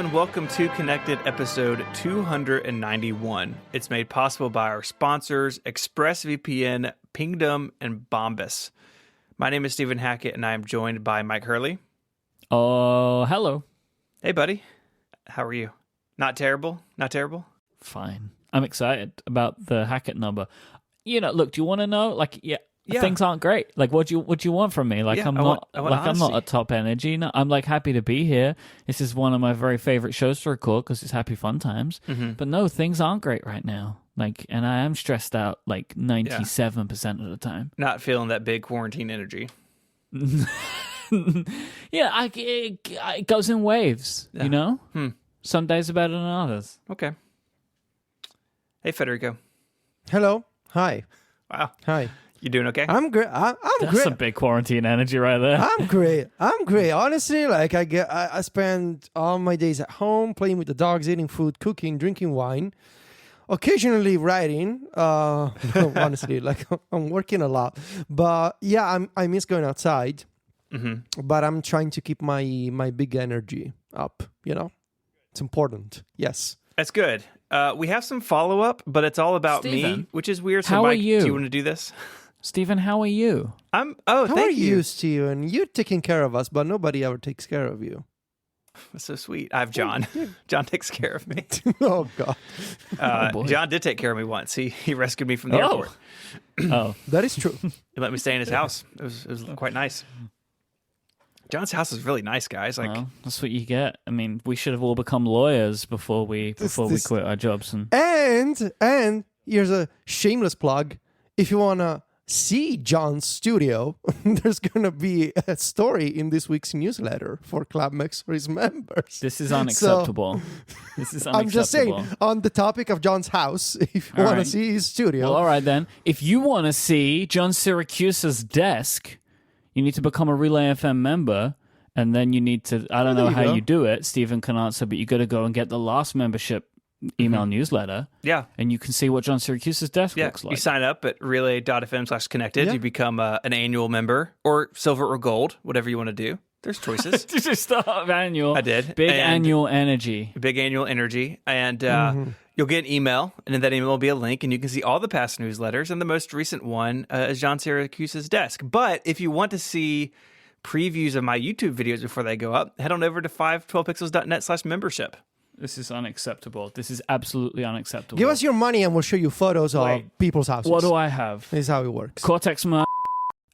and welcome to Connected episode 291. It's made possible by our sponsors, ExpressVPN, Pingdom, and Bombas. My name is Stephen Hackett, and I am joined by Mike Hurley. Oh, hello. Hey, buddy. How are you? Not terrible? Not terrible? Fine. I'm excited about the Hackett number. You know, look, do you want to know? Like, yeah. Things aren't great. Like, what do you want from me? Like, I'm not a top energy. No, I'm like happy to be here. This is one of my very favorite shows to record because it's happy fun times. Mm-hmm. But no, things aren't great right now. Like, and I am stressed out like 97% of the time. Not feeling that big quarantine energy. Yeah, it goes in waves. You know, some days are better than others. Okay. Hey, Federico. Hello. Hi. Wow. Hi. You doing okay? I'm great. I'm That's great. some big quarantine energy right there. I'm great. Honestly, like I spend all my days at home playing with the dogs, eating food, cooking, drinking wine, occasionally writing. Honestly, like I'm working a lot. But yeah, I miss going outside. Mm-hmm. But I'm trying to keep my big energy up. You know, it's important. Yes. That's good. We have some follow-up, but it's all about Steven, me, which is weird. So, how Mike, are you? Do you want to do this? Stephen, how are you? How are you, Steven? You're taking care of us, but nobody ever takes care of you. That's so sweet. I have John. John takes care of me. Oh, God. John did take care of me once. He rescued me from the airport. Oh, that is true. He let me stay in his house. It was quite nice. John's house is really nice, guys. Like, well, that's what you get. I mean, we should have all become lawyers before we quit our jobs. And here's a shameless plug. If you wanna see John's studio, there's gonna be a story in this week's newsletter for Club Max for his members. This is unacceptable. This is unacceptable. I'm just saying, on the topic of John's house, if you want to see his studio. Well, all right then. If you want to see John Syracuse's desk, you need to become a Relay FM member, and then you need to, I don't know how you do it, Stephen can answer, but you got to go and get the last membership email newsletter. Yeah. And you can see what John Syracuse's desk looks like. You sign up at relay.fm/connected. Yeah. You become an annual member, or silver or gold, whatever you want to do. There's choices. Did you start annual? I did. Big annual energy. Big annual energy. And you'll get an email, and in that email will be a link, and you can see all the past newsletters, and the most recent one is John Syracuse's desk. But if you want to see previews of my YouTube videos before they go up, head on over to 512pixels.net/membership. This is unacceptable. This is absolutely unacceptable. Give us your money and we'll show you photos of people's houses. What do I have? This is how it works. Cortex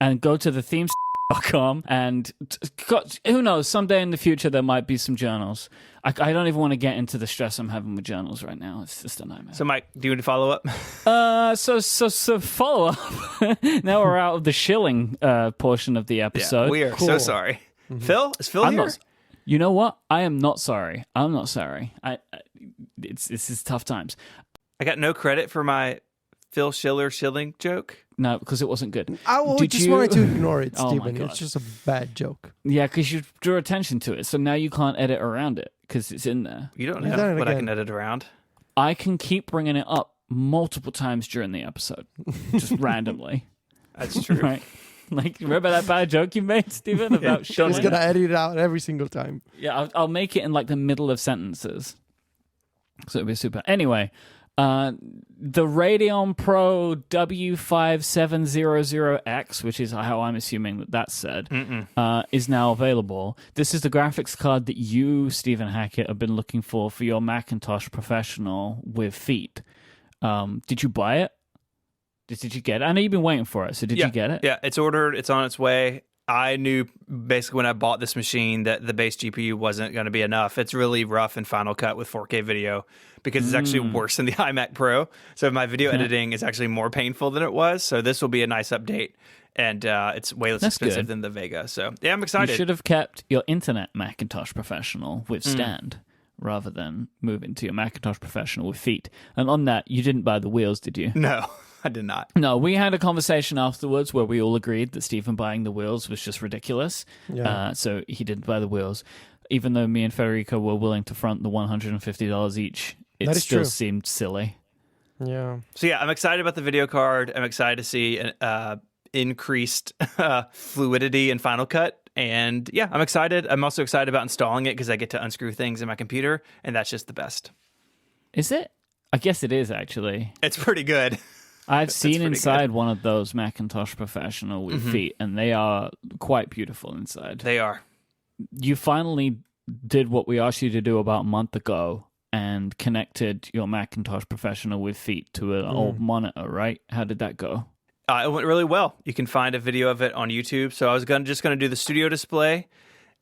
and go to the themes.com and who knows, someday in the future there might be some journals. I don't even want to get into the stress I'm having with journals right now. It's just a nightmare. So Mike, do you want to follow up? So follow up. Now we're out of the shilling portion of the episode. Yeah, we are so sorry. Mm-hmm. Phil? Is Phil here? You know what? I am not sorry. I'm not sorry. This is tough times. I got no credit for my Phil Schiller shilling joke. No, because it wasn't good. I just wanted to ignore it, Stephen. It's just a bad joke. Yeah, because you drew attention to it, so now you can't edit around it because it's in there. You don't know what I can edit around. I can keep bringing it up multiple times during the episode, just randomly. That's true. Right? Like, remember that bad joke you made, Stephen, about shilling? He's going to edit it out every single time. Yeah, I'll make it in like the middle of sentences. So it'll be super. Anyway, the Radeon Pro W5700X, which is how I'm assuming that's said, is now available. This is the graphics card that you, Stephen Hackett, have been looking for your Macintosh Professional with feet. Did you buy it? Did you get it? I know you've been waiting for it, so did you get it? Yeah, it's ordered. It's on its way. I knew basically when I bought this machine that the base GPU wasn't going to be enough. It's really rough in Final Cut with 4K video because it's actually worse than the iMac Pro. So my video editing is actually more painful than it was. So this will be a nice update. And it's way less expensive than the Vega. So yeah, I'm excited. You should have kept your internet Macintosh Professional with stand rather than moving to your Macintosh Professional with feet. And on that, you didn't buy the wheels, did you? No. I did not. No, we had a conversation afterwards where we all agreed that Stephen buying the wheels was just ridiculous. Yeah. So he didn't buy the wheels. Even though me and Federico were willing to front the $150 each, it still seemed silly. Yeah. So yeah, I'm excited about the video card. I'm excited to see increased fluidity in Final Cut And yeah, I'm excited. I'm also excited about installing it because I get to unscrew things in my computer, and that's just the best. Is it? I guess it is, actually. It's pretty good. I've seen inside one of those Macintosh Professional with feet, and they are quite beautiful inside. They are. You finally did what we asked you to do about a month ago and connected your Macintosh Professional with feet to an old monitor, right? How did that go? It went really well. You can find a video of it on YouTube. So I was just going to do the studio display,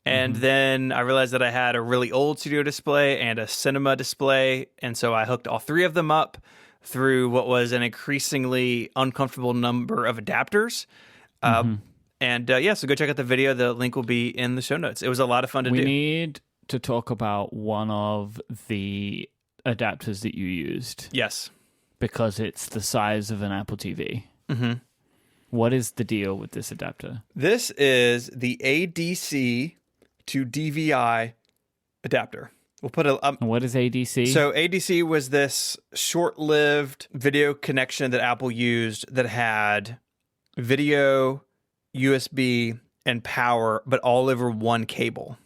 and then I realized that I had a really old studio display and a cinema display, and so I hooked all three of them up through what was an increasingly uncomfortable number of adapters. So go check out the video. The link will be in the show notes. It was a lot of fun to do. We need to talk about one of the adapters that you used. Yes. Because it's the size of an Apple TV. Mm-hmm. What is the deal with this adapter? This is the ADC to DVI adapter. We'll put what is ADC? So ADC was this short-lived video connection that Apple used that had video, USB, and power, but all over one cable.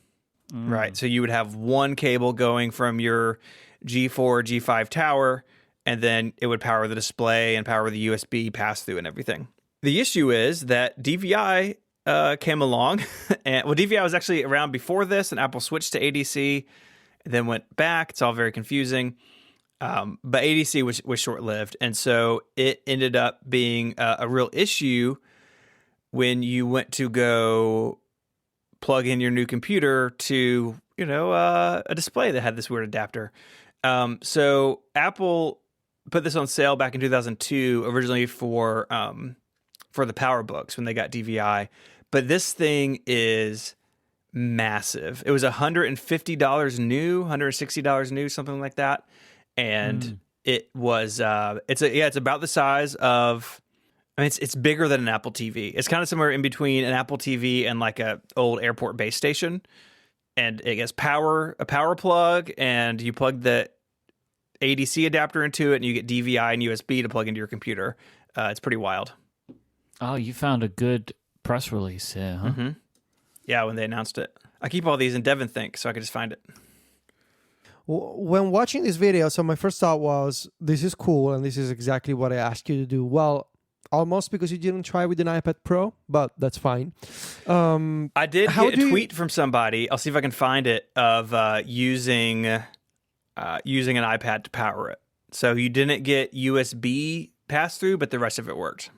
Right. So you would have one cable going from your G4, G5 tower, and then it would power the display and power the USB pass-through and everything. The issue is that DVI came along, and DVI was actually around before this, and Apple switched to ADC, then went back. It's all very confusing. But ADC was short-lived, and so it ended up being a real issue when you went to go plug in your new computer to, a display that had this weird adapter. So Apple put this on sale back in 2002, originally for the PowerBooks when they got DVI. But this thing is massive. It was $150 new, $160 new, something like that. And it was it's about the size of, it's bigger than an Apple TV. It's kind of somewhere in between an Apple TV and like a old airport base station. And it gets a power plug, and you plug the ADC adapter into it, and you get DVI and USB to plug into your computer. It's pretty wild. Oh, you found a good press release here, huh? Mm-hmm. Yeah, when they announced it. I keep all these in Devon Think, so I could just find it. When watching this video, so my first thought was, this is cool, and this is exactly what I asked you to do. Well, almost because you didn't try with an iPad Pro, but that's fine. I did get a tweet from somebody. I'll see if I can find it, of using an iPad to power it. So you didn't get USB pass-through, but the rest of it worked.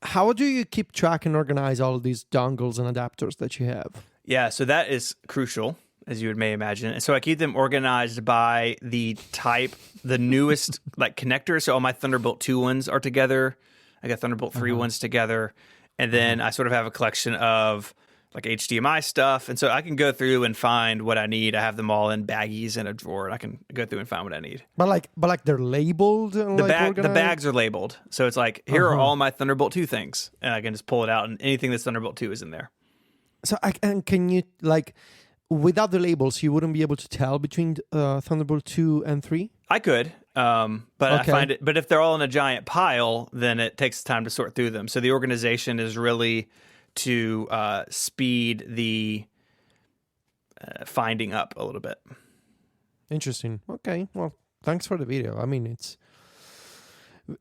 How do you keep track and organize all of these dongles and adapters that you have? Yeah, so that is crucial, as you may imagine. And so I keep them organized by the type, the newest connectors. So all my Thunderbolt 2 ones are together. I got Thunderbolt 3 ones together. And then I sort of have a collection of HDMI stuff. And so I can go through and find what I need. I have them all in baggies in a drawer, and I can go through and find what I need. But they're labeled? And the bags are labeled. So it's here are all my Thunderbolt 2 things. And I can just pull it out, and anything that's Thunderbolt 2 is in there. So can you, without the labels, you wouldn't be able to tell between Thunderbolt 2 and 3? I could. But I find it. But if they're all in a giant pile, then it takes time to sort through them. So the organization is really to speed the finding up a little bit. Interesting. Okay. Well, thanks for the video. I mean,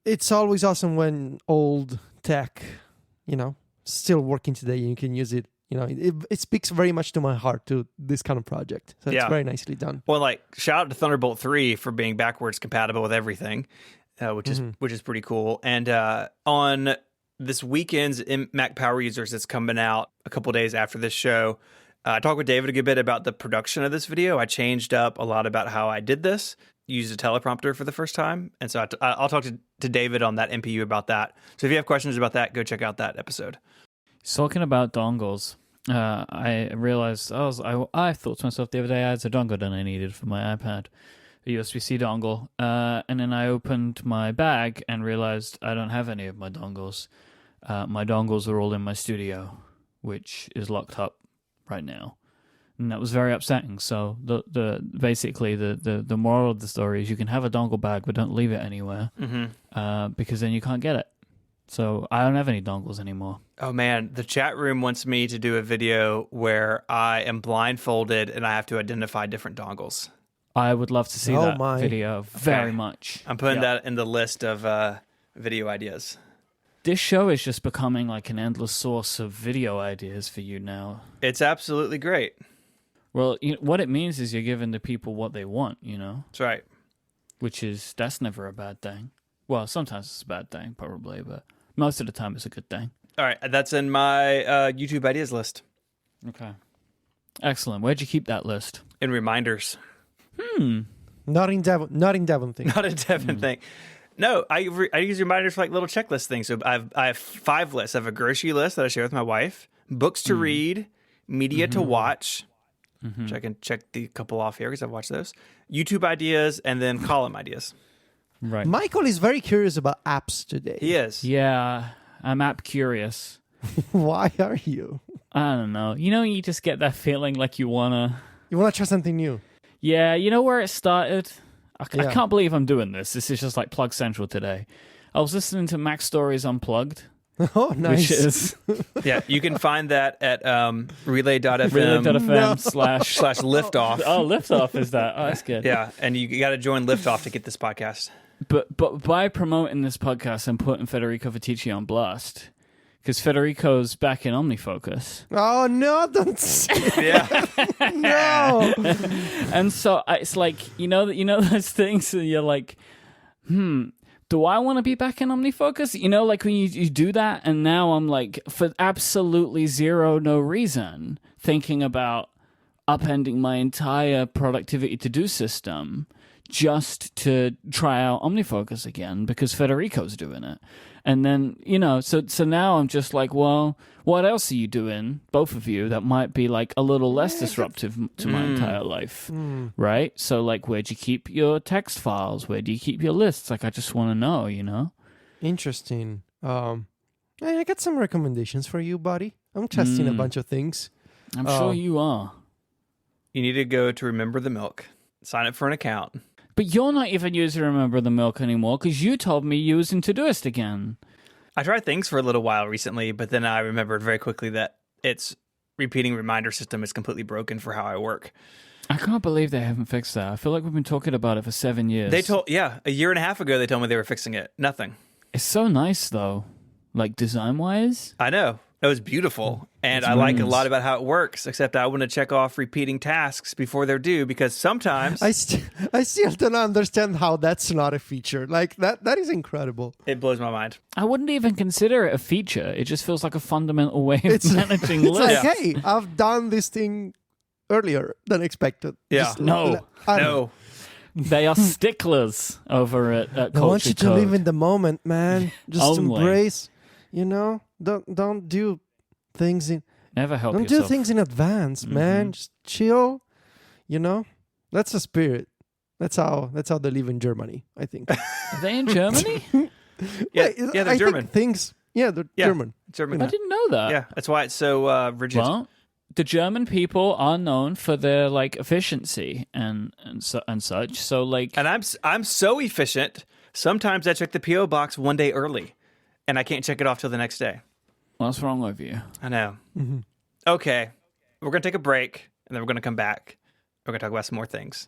it's always awesome when old tech, still working today, and you can use it. It speaks very much to my heart, to this kind of project. So it's very nicely done. Well, shout out to Thunderbolt 3 for being backwards compatible with everything, which is pretty cool. And on this weekend's Mac Power Users that's coming out a couple days after this show, I talked with David a good bit about the production of this video. I changed up a lot about how I did this, used a teleprompter for the first time. And so I'll talk to David on that MPU about that. So if you have questions about that, go check out that episode. Talking about dongles, I realized I thought to myself the other day I had a dongle that I needed for my iPad, a USB-C dongle, and then I opened my bag and realized I don't have any of my dongles. My dongles are all in my studio, which is locked up right now, and that was very upsetting. So basically the moral of the story is you can have a dongle bag, but don't leave it anywhere, because then you can't get it. So I don't have any dongles anymore. Oh man, the chat room wants me to do a video where I am blindfolded and I have to identify different dongles. I would love to see that video very much. I'm putting that in the list of video ideas. This show is just becoming like an endless source of video ideas for you now. It's absolutely great. Well, what it means is you're giving the people what they want, That's right. That's never a bad thing. Well, sometimes it's a bad thing, probably, but most of the time it's a good thing. All right, that's in my YouTube ideas list. Okay. Excellent. Where'd you keep that list? In reminders. Not in Devon thing. Not a Devon thing. No, I use reminders for like little checklist things. So I have 5 lists. I have a grocery list that I share with my wife, books to read, media to watch, which I can check the couple off here because I've watched those, YouTube ideas, and then column ideas. Right. Michael is very curious about apps today. He is. Yeah, I'm app curious. Why are you? I don't know. You just get that feeling like you wanna try something new. Yeah, where it started? I can't believe I'm doing this. This is just like Plug Central today. I was listening to Mac Stories Unplugged. Oh, nice. Which is... Yeah, you can find that at relay.fm. Relay.fm slash liftoff. Oh, liftoff is that. Oh, that's good. Yeah, and you got to join Liftoff to get this podcast. But by promoting this podcast, I'm putting Federico Viticci on blast. Because Federico's back in OmniFocus. Oh, no, don't say Yeah. no. And so it's like, those things that you're like, do I want to be back in OmniFocus? Like when you do that, and now I'm like, for absolutely no reason, thinking about upending my entire productivity to-do system just to try out OmniFocus again because Federico's doing it. And then, so now I'm just like, well, what else are you doing, both of you, that might be like a little less disruptive to my entire life, right? So like, where'd you keep your text files? Where do you keep your lists? Like, I just want to know, Interesting. I got some recommendations for you, buddy. I'm testing a bunch of things. I'm sure you are. You need to go to Remember the Milk. Sign up for an account. But you're not even using Remember the Milk anymore because you told me you was in Todoist again. I tried things for a little while recently, but then I remembered very quickly that its repeating reminder system is completely broken for how I work. I can't believe they haven't fixed that. I feel like we've been talking about it for 7 years. A year and a half ago, they told me they were fixing it. Nothing. It's so nice, though. Like, design-wise. I know. It was beautiful. And I like a lot about how it works, except I want to check off repeating tasks before they're due because sometimes... I still don't understand how that's not a feature. Like, that is incredible. It blows my mind. I wouldn't even consider it a feature. It just feels like a fundamental way of managing lists. It's like, hey, I've done this thing earlier than expected. Yeah. No. They are sticklers over at Culture I want you to Code. live in the moment, man. Just embrace, don't do things in... Never help Don't yourself. do things in advance, man. Just chill, That's the spirit. That's how they live in Germany, I think. Are they in Germany? Yeah, they're German. They're German. German. I didn't know that. Yeah, that's why it's so rigid. Well, the German people are known for their like efficiency and such. So like, and I'm so efficient. Sometimes I check the PO box one day early, and I can't check it off till the next day. What's wrong with you? I know. Mm-hmm. Okay, we're gonna take a break, and then we're gonna come back. We're gonna talk about some more things.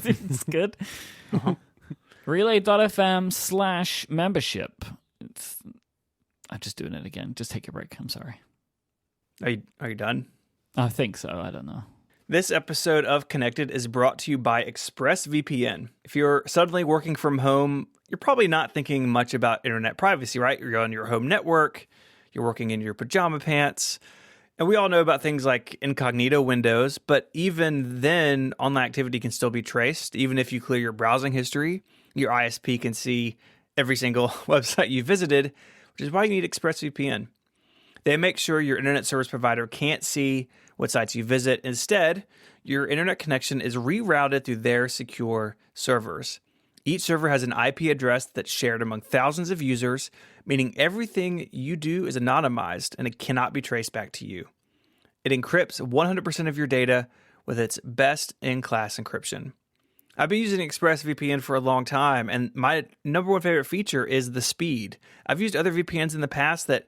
It's good. Relay.fm/membership. I'm just doing it again. Just take a break. I'm sorry. Are you done? I think so. I don't know. This episode of Connected is brought to you by ExpressVPN. If you're suddenly working from home, you're probably not thinking much about internet privacy, right? You're on your home network. You're working in your pajama pants. And we all know about things like incognito windows, but even then, online activity can still be traced. Even if you clear your browsing history, your ISP can see every single website you visited, which is why you need ExpressVPN. They make sure your internet service provider can't see what sites you visit. Instead, your internet connection is rerouted through their secure servers. Each server has an IP address that's shared among thousands of users, meaning everything you do is anonymized and it cannot be traced back to you. It encrypts 100% of your data with its best-in-class encryption. I've been using ExpressVPN for a long time, and my number one favorite feature is the speed. I've used other VPNs in the past that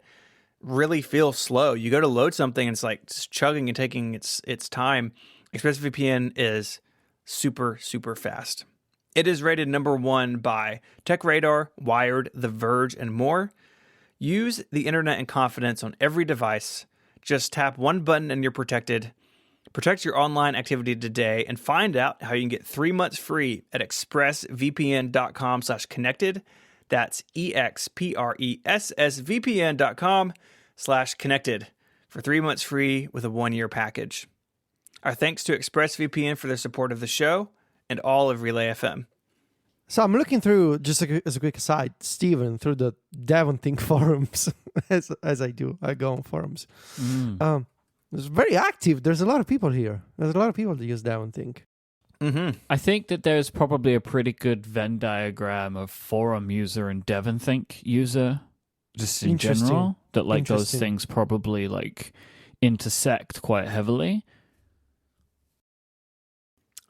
really feel slow. You go to load something, and it's like just chugging and taking its time. ExpressVPN is super, super fast. It is rated number 1 by TechRadar, Wired, The Verge, and more. Use the internet in confidence on every device. Just tap one button and you're protected. Protect your online activity today and find out how you can get 3 months free at expressvpn.com/connected. That's expressvpn.com/connected for 3 months free with a 1-year package. Our thanks to ExpressVPN for their support of the show and all of Relay FM. So I'm looking through, just as a quick aside, Steven, through the DevonThink forums, as I do. I go on forums. It's very active. There's a lot of people here. There's a lot of people that use DevonThink. Mm-hmm. I think that there's probably a pretty good Venn diagram of forum user and DevonThink user, just in general, that like those things probably like intersect quite heavily.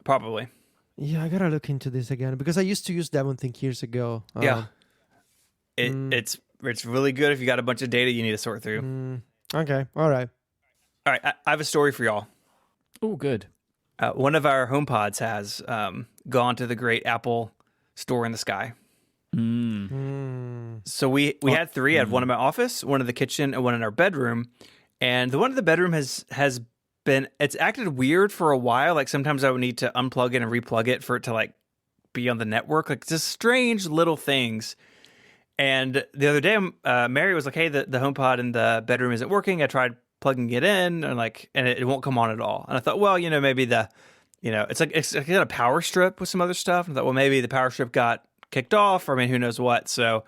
Probably. Yeah, I gotta look into this again because I used to use DevonThink years ago. It's really good if you got a bunch of data you need to sort through. Okay, all right. All right, I have a story for y'all. Oh, good. One of our HomePods has gone to the great Apple store in the sky. So we had 3. I had one in my office, one in the kitchen, and one in our bedroom. And the one in the bedroom has it's acted weird for a while. Like sometimes I would need to unplug it and replug it for it to like be on the network. Like just strange little things. And the other day, Mary was like, "Hey, the HomePod in the bedroom isn't working." I tried plugging it in and it won't come on at all. And I thought, well, maybe it's got a power strip with some other stuff. And I thought, well, maybe the power strip got kicked off, or I mean, who knows what. So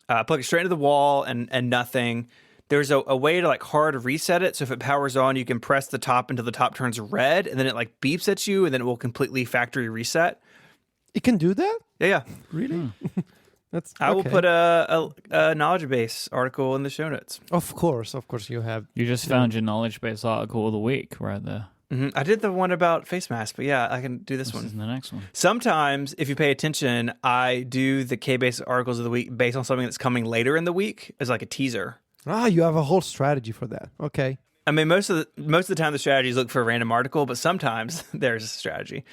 I plug it straight into the wall and nothing. There's a way to like hard reset it. So if it powers on, you can press the top until the top turns red, and then it like beeps at you, and then it will completely factory reset. It can do that? Yeah. Really? I will put a knowledge base article in the show notes. Of course you have. You just found your knowledge base article of the week right there. Mm-hmm. I did the one about face masks, but yeah, I can do this one. This is the next one. Sometimes, if you pay attention, I do the K-Base articles of the week based on something that's coming later in the week as like a teaser. You have a whole strategy for that. Okay. I mean, most of the time the strategy is look for a random article, but sometimes there's a strategy.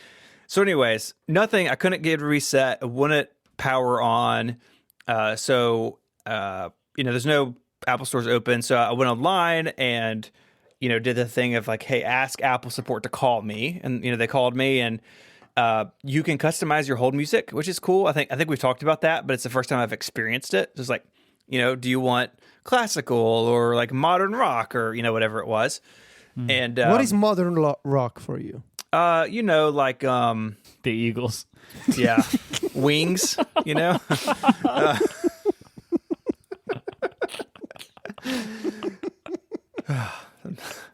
So anyways, nothing. I couldn't get a reset. It wouldn't power on. There's no Apple stores open. So I went online and, did the thing of like, hey, ask Apple support to call me. And, they called me, and you can customize your hold music, which is cool. I think we've talked about that, but it's the first time I've experienced it. Just like, do you want classical or like modern rock or, whatever it was. And what is modern rock for you? Like the Eagles. Yeah. Wings,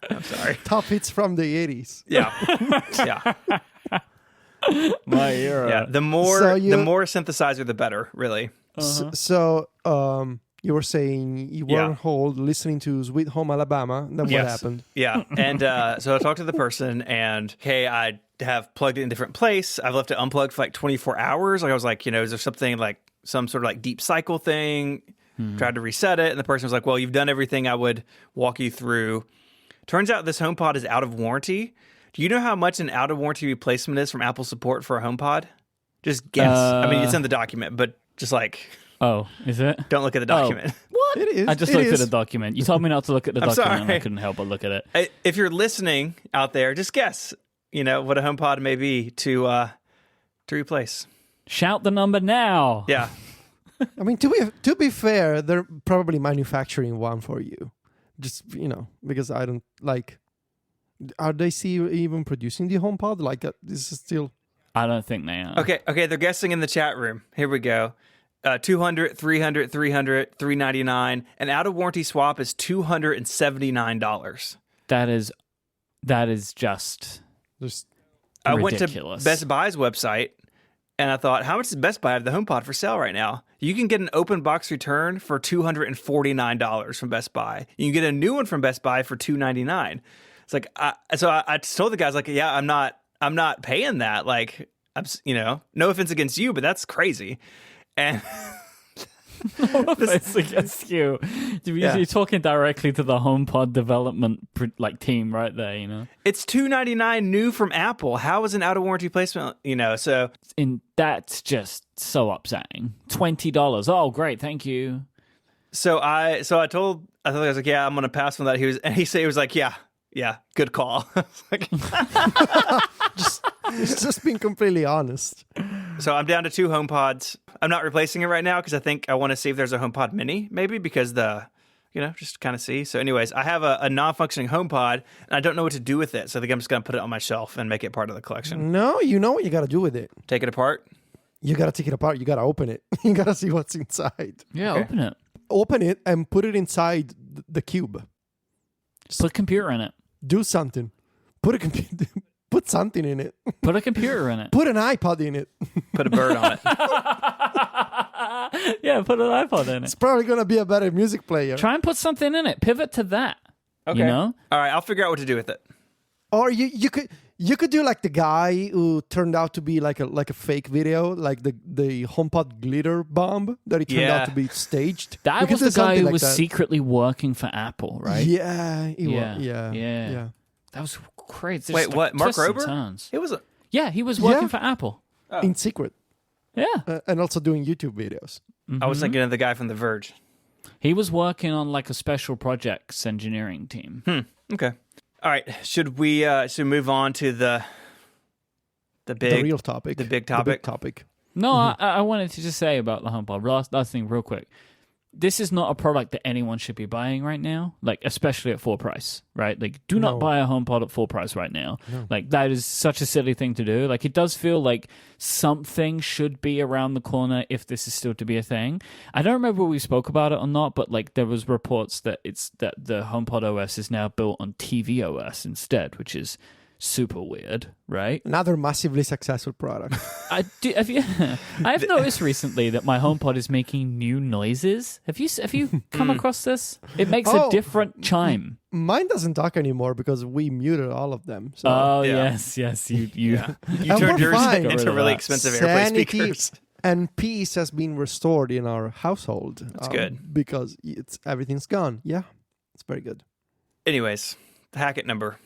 I'm sorry. Top hits from the 80s. Yeah. Yeah. My era. Yeah. The more synthesizer, the better, really. Uh-huh. So you were saying you were on hold listening to Sweet Home Alabama. Then what happened? Yeah. And so I talked to the person, and hey, I have plugged it in a different place. I've left it unplugged for like 24 hours. Like I was like, is there something like some sort of like deep cycle thing? Tried to reset it. And the person was like, well, you've done everything I would walk you through. Turns out this HomePod is out of warranty. Do you know how much an out of warranty replacement is from Apple support for a HomePod? Just guess. I mean, it's in the document, but just like... Oh, is it? Don't look at the document. What? It is. I just looked at the document. You told me not to look at the document, and I couldn't help but look at it. If you're listening out there, just guess, what a HomePod may be to replace. Shout the number now. Yeah. I mean, to be fair, they're probably manufacturing one for you. Just, because I don't like... Are they even producing the HomePod? Like, this is still... I don't think they are. Okay, they're guessing in the chat room. Here we go. 200, 300, 300, 399. An out of warranty swap is $279. That is just I ridiculous. Went to Best Buy's website, and I thought, how much does Best Buy have the HomePod for sale right now? You can get an open box return for $249 from Best Buy. You can get a new one from Best Buy for $299. It's like, I told the guys, like, yeah, I'm not paying that. Like, no offense against you, but that's crazy. And no offense against you. You're talking directly to the HomePod development team right there, It's $299 new from Apple. How is an out of warranty placement, so that's just so upsetting. $20. Oh, great, thank you. So I was like, yeah, I'm gonna pass on that. He was like, yeah, good call. just being completely honest. So I'm down to 2 HomePods. I'm not replacing it right now because I think I want to see if there's a HomePod Mini, maybe, because just kind of see. So anyways, I have a non-functioning HomePod, and I don't know what to do with it. So I think I'm just going to put it on my shelf and make it part of the collection. No, you know what you got to do with it. Take it apart? You got to take it apart. You got to open it. You got to see what's inside. Yeah, okay. Open it. Open it and put it inside the cube. Put a computer in it. Do something. Put something in it. Put a computer in it. Put an iPod in it. Put a bird on it. Yeah, put an iPod in it. It's probably going to be a better music player. Try and put something in it. Pivot to that. Okay. All right, I'll figure out what to do with it. Or you could do like the guy who turned out to be like a fake video, like the HomePod glitter bomb that it turned out to be staged. That was the guy who was secretly working for Apple, right? Yeah, he was. Yeah. That was crazy. Wait, what? Mark Rober? It was. He was working for Apple in secret. Yeah, and also doing YouTube videos. Mm-hmm. I was thinking of the guy from The Verge. He was working on like a special projects engineering team. Okay. All right. Should we move on to the real topic? The big topic. No, I wanted to just say about the HomePod. Last thing, real quick. This is not a product that anyone should be buying right now, like especially at full price, right? Like, do not buy a HomePod at full price right now. No. Like, that is such a silly thing to do. Like, it does feel like something should be around the corner if this is still to be a thing. I don't remember if we spoke about it or not, but like there was reports that the HomePod OS is now built on TV OS instead, which is super weird, right? Another massively successful product. I have noticed recently that my HomePod is making new noises. Have you come across this? It makes a different chime. Mine doesn't talk anymore because we muted all of them. So. Oh yes, you you turned yours into really expensive AirPlay speakers. And peace has been restored in our household. That's good because everything's gone. Yeah, it's very good. Anyways, the Hackett number.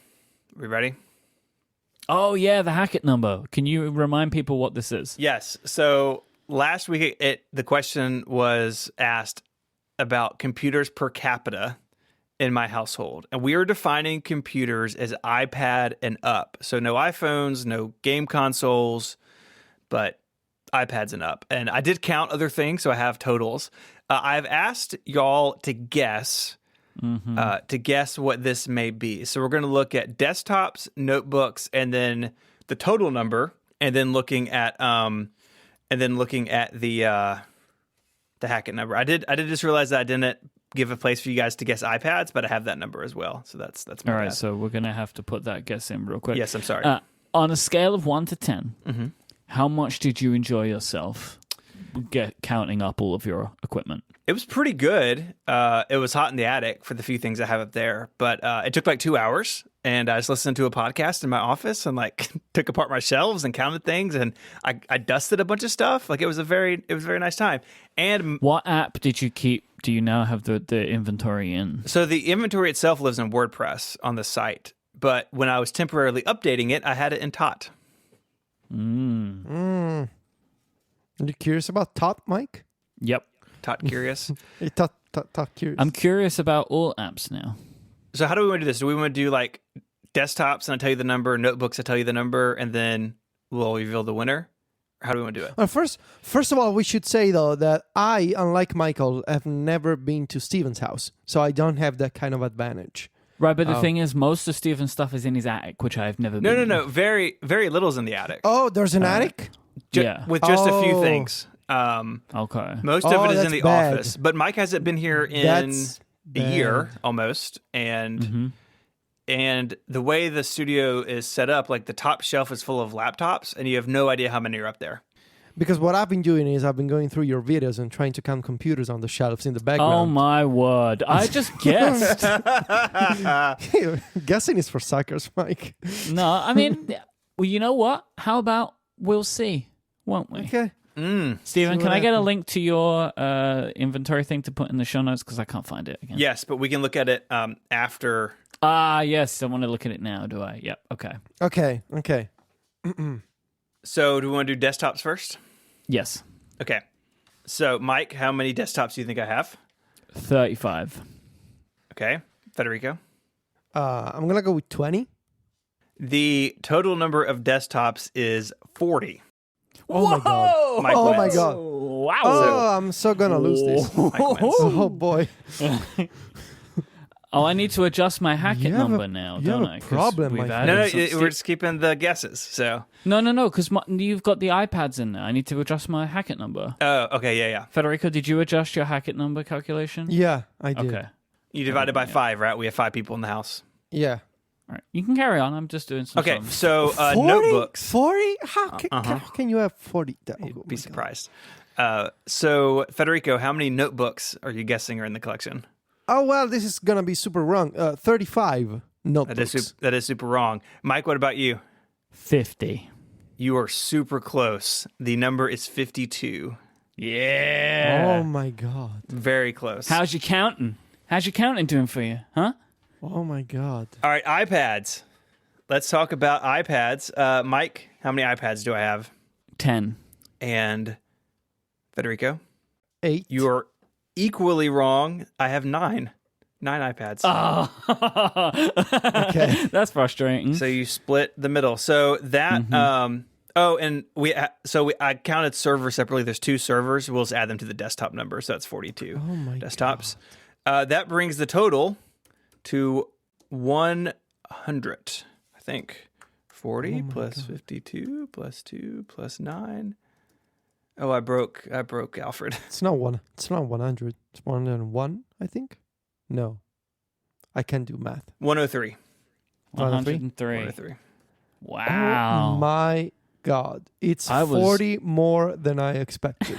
We ready? Oh, yeah, the Hackett number. Can you remind people what this is? Yes. So last week, the question was asked about computers per capita in my household. And we are defining computers as iPad and up. So no iPhones, no game consoles, but iPads and up. And I did count other things, so I have totals. I've asked y'all to guess what this may be. So we're going to look at desktops, notebooks, and then the total number, and then looking at the Hackett number. I did just realize that I didn't give a place for you guys to guess iPads, but I have that number as well. So that's my all right. bad. So we're going to have to put that guess in real quick. Yes, I'm sorry. On a scale of 1 to 10, how much did you enjoy yourself counting up all of your equipment? It was pretty good. It was hot in the attic for the few things I have up there, but it took like 2 hours, and I just listened to a podcast in my office and like took apart my shelves and counted things, and I dusted a bunch of stuff. Like it was a very nice time. And what app did you keep? Do you now have the inventory in? So the inventory itself lives in WordPress on the site, but when I was temporarily updating it, I had it in Tot. Are you curious about Tot, Mike? Yep. Tot curious? Tot curious. I'm curious about all apps now. So how do we want to do this? Do we want to do like desktops and I tell you the number, notebooks I tell you the number, and then we'll reveal the winner? Or how do we want to do it? Well, first of all, we should say though that I, unlike Michael, have never been to Steven's house, so I don't have that kind of advantage. Right, but the thing is, most of Steven's stuff is in his attic, which I've never been. No. Very, very little's in the attic. Oh, there's an attic? With just a few things. Okay. Most of it is in the bad. office, but Mike hasn't been here in a year almost, and the way the studio is set up, like the top shelf is full of laptops, and you have no idea how many are up there. Because what I've been doing is I've been going through your videos and trying to count computers on the shelves in the background. Oh my word! I just guessed. Guessing is for suckers, Mike. No, I mean, well, you know what? How about we'll see, won't we? Okay. Stephen, can I get a link to your inventory thing to put in the show notes? Because I can't find it again. Yes, but we can look at it after. Yes. I want to look at it now, do I? Yep. Okay. Okay. So do we want to do desktops first? Yes. Okay. So, Myke, how many desktops do you think I have? 35. Okay. Federico? I'm going to go with 20. The total number of desktops is 40. Oh my God. Myke Oh wins. my God. Wow. Oh, I'm so going to lose this. Myke wins. Oh boy. Oh, I need to adjust my Hackett number now, don't I? You have a problem, my friend. No, we're just keeping the guesses. So. No, because you've got the iPads in there. I need to adjust my Hackett number. Oh, okay, yeah. Federico, did you adjust your Hackett number calculation? Yeah, I did. Okay. You divided by 5, right? We have 5 people in the house. Yeah. All right. You can carry on. I'm just doing some. Okay, sums. so 40? notebooks. 40? How can you have 40? You'd be surprised. So, Federico, how many notebooks are you guessing are in the collection? Oh, well, this is going to be super wrong. 35 notebooks. That is super wrong. Myke, what about you? 50. You are super close. The number is 52. Yeah. Oh, my God. Very close. How's your counting? How's your counting doing for you? Huh? Oh, my God. All right, iPads. Let's talk about iPads. Myke, how many iPads do I have? 10. And Federico? 8. You are equally wrong. I have 9. 9 iPads. Okay. That's frustrating. So you split the middle. So that and I counted servers separately. There's 2 servers. We'll just add them to the desktop number. So that's 42 desktops. That brings the total to 100. I think 40 plus 52 plus 2 plus 9. Oh, I broke Alfred. It's not 100. It's 101, I think. No. I can't do math. 103. 103. 103. Wow. Oh my God. It's 40 more than I expected.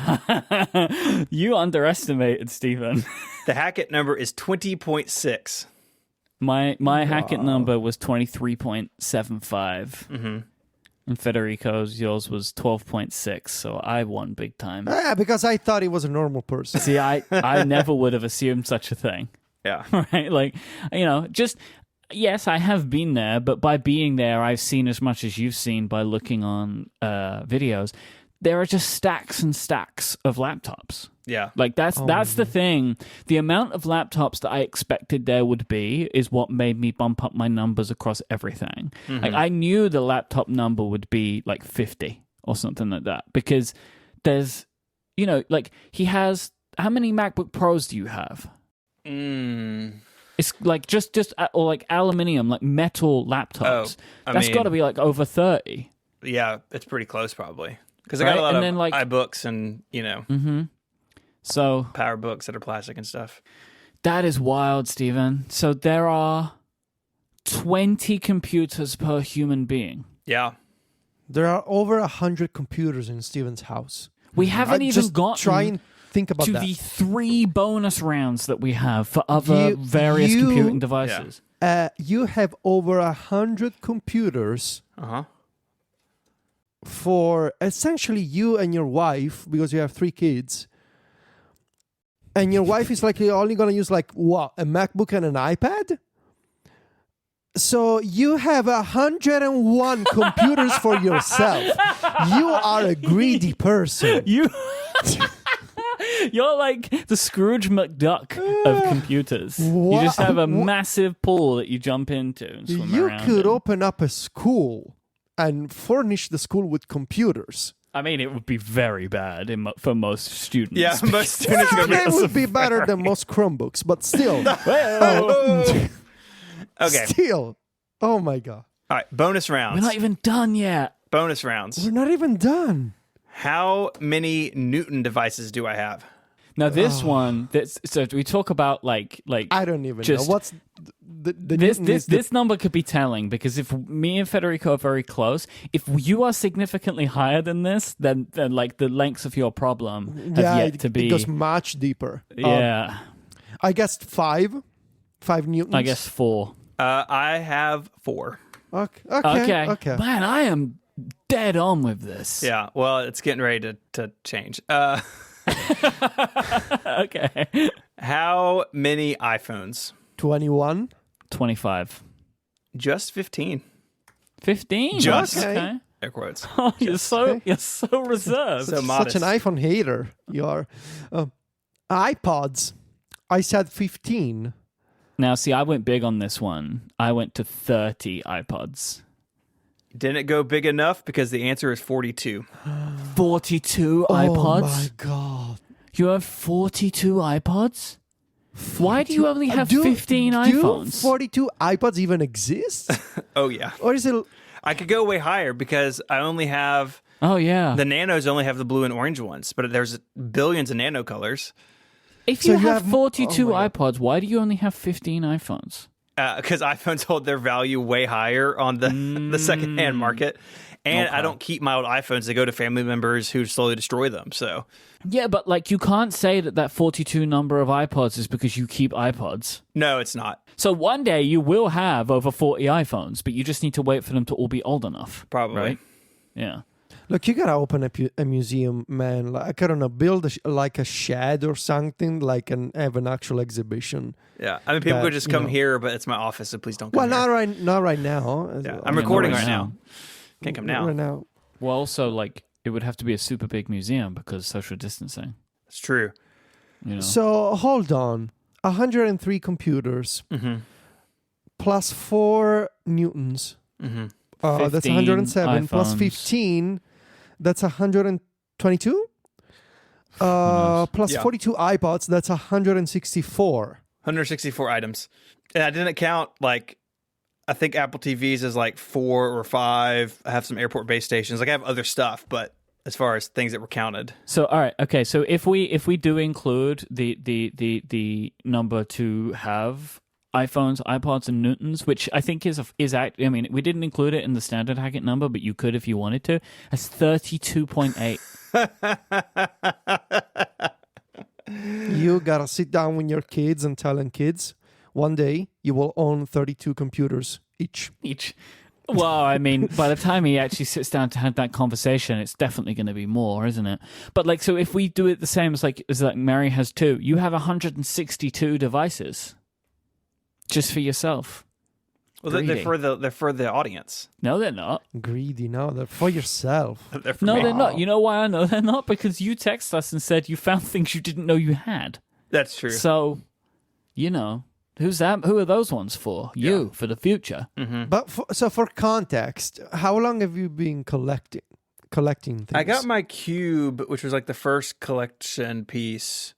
You underestimated, Stephen. The Hackett number is 20.6. My Hackett number was 23.75. Mm-hmm. And Federico's, yours was 12.6, so I won big time. Because I thought he was a normal person. See, I never would have assumed such a thing. Yeah. Right? Like, yes, I have been there, but by being there, I've seen as much as you've seen by looking on videos. There are just stacks and stacks of laptops. Yeah. Like, that's the thing. The amount of laptops that I expected there would be is what made me bump up my numbers across everything. Mm-hmm. Like, I knew the laptop number would be like 50 or something like that, because there's, he has, how many MacBook Pros do you have? It's like just or like aluminium, like metal laptops. That's got to be like over 30. Yeah, it's pretty close probably. Because I got a lot of iBooks and, So power books that are plastic and stuff. That is wild, Stephen. So there are 20 computers per human being. Yeah. There are over 100 computers in Steven's house. We haven't even gotten try and think about to that. the 3 bonus rounds that we have for other various computing devices. You have over 100 computers for essentially you and your wife, because you have 3 kids. And your wife is likely only going to use a MacBook and an iPad? So you have 101 computers for yourself. You are a greedy person. You're like the Scrooge McDuck of computers. You just have a massive pool that you jump into and swim around. You could open up a school and furnish the school with computers. I mean, it would be very bad for most students. Yeah, most students it would be better than most Chromebooks, but still. Okay. Still. Oh, my God. All right, bonus rounds. We're not even done yet. Bonus rounds. We're not even done. How many Newton devices do I have? Now, this one, so we talk about like I don't even know. What's this number could be telling, because if me and Federico are very close, if you are significantly higher than this, then like the lengths of your problem have yet to be. It goes much deeper. Yeah. I guess 5 newtons. I guess 4. I have 4. Okay. Man, I am dead on with this. Yeah, well, it's getting ready to change. Okay. How many iPhones? 21. 25. Just 15. 15? Just? Okay. Air quotes. Oh, you're so reserved. So modest. Such an iPhone hater you are. iPods. I said 15. Now, see, I went big on this one. I went to 30 iPods. Didn't go big enough because the answer is 42. 42 iPods? Oh my God. You have 42 iPods? Why do you only have 15 iPhones? Do 42 iPods even exist? Oh, yeah. Or is it... I could go way higher because I only have... Oh, yeah. The Nanos only have the blue and orange ones, but there's billions of Nano colors. If you have 42 iPods, why do you only have 15 iPhones? Because iPhones hold their value way higher on the secondhand market. And I don't keep my old iPhones. They go to family members who slowly destroy them. So yeah, but like you can't say that 42 number of iPods is because you keep iPods. No, it's not. So one day you will have over 40 iPhones, but you just need to wait for them to all be old enough. Probably. Right? Yeah. Look, you gotta open a museum, man. Like, I don't know, build a shed or something, have an actual exhibition. Yeah, I mean, people could just come here, but it's my office, so please don't come Well, here. not right now. Yeah, I'm recording right now. Can't come now. Right now. Well, also, like, it would have to be a super big museum because social distancing. It's true. You know? So, hold on. 103 computers plus 4 newtons. That's 107 plus 15. That's 122. Plus 42 iPods. That's 164. 164 items. And I didn't count, like, I think Apple TVs is like 4 or 5. I have some airport base stations. Like, I have other stuff, but as far as things that were counted. So, all right. Okay. So if we do include the number to have iPhones, iPods, and Newtons, which I think is I mean, we didn't include it in the standard Hackett number, but you could if you wanted to. That's 32.8. You gotta sit down with your kids and tell them, kids, one day you will own 32 computers each. Well, I mean, by the time he actually sits down to have that conversation, it's definitely going to be more, isn't it? But like, so if we do it the same as like Mary has 2, you have 162 devices. Just for yourself. Well, they're for the audience. No, they're not. Greedy, no, they're for yourself. They're for No, me. they're not. You know why I know they're not? Because you text us and said you found things you didn't know you had. That's true. So, you know, who's that? Who are those ones for? You, for the future. Mm-hmm. But for context, how long have you been collecting things? I got my Cube, which was like the first collection piece,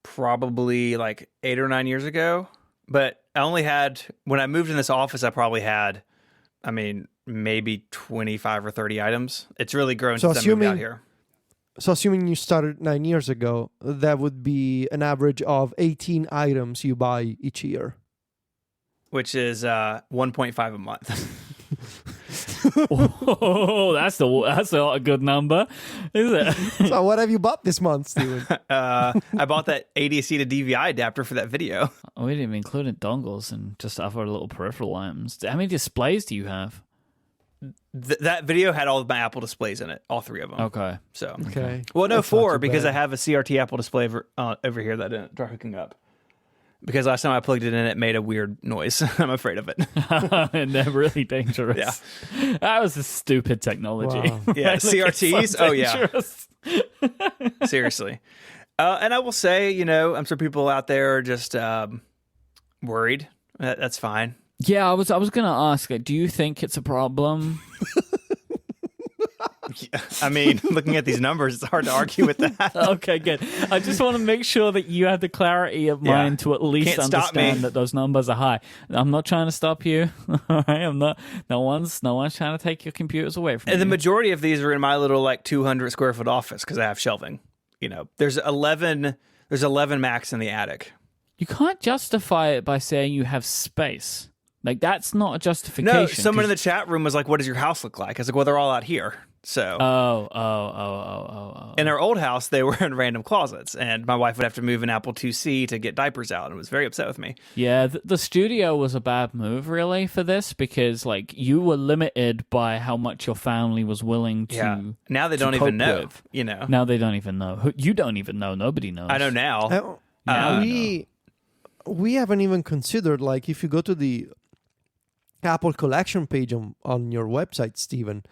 probably like 8 or 9 years ago. But I only had, when I moved in this office, I probably had, I mean, maybe 25 or 30 items. It's really grown since I moved out here. So assuming you started 9 years ago, that would be an average of 18 items you buy each year. Which is 1.5 a month. Oh, that's not a good number, is it? So what have you bought this month, Steven? I bought that ADC to DVI adapter for that video. Oh, we didn't even include dongles and just other little peripheral items. How many displays do you have? That video had all of my Apple displays in it, all 3 of them. Okay. So Okay. Well, no, That's not 4 too because bad. I have a CRT Apple display over here that didn't try hooking up. Because last time I plugged it in, it made a weird noise. I'm afraid of it. And they're really dangerous. Yeah. That was a stupid technology. Wow. Yeah, Like, it's CRTs? so Oh, yeah. dangerous. Seriously. And I will say, you know, I'm sure people out there are just worried. That's fine. Yeah, I was going to ask, do you think it's a problem? Yeah. I mean, looking at these numbers, it's hard to argue with that. Okay, good. I just want to make sure that you have the clarity of mind to at least Can't stop me. understand that those numbers are high. I'm not trying to stop you. All right, I'm not. No one's trying to take your computers away from you. And the majority of these are in my little like 200 square foot office because I have shelving. You know, there's 11 Macs in the attic. You can't justify it by saying you have space. Like, that's not a justification. No, someone in the chat room was like, "What does your house look like?" I was like, "Well, they're all out here." So Oh. in our old house, they were in random closets, and my wife would have to move an Apple IIc to get diapers out, and was very upset with me. Yeah, the studio was a bad move, really, for this, because like you were limited by how much your family was willing to. Yeah. Now they don't even know. With. You know. Now they don't even know. You don't even know. Nobody knows. I know now. We haven't even considered, like, if you go to the Apple collection page on your website, Steven,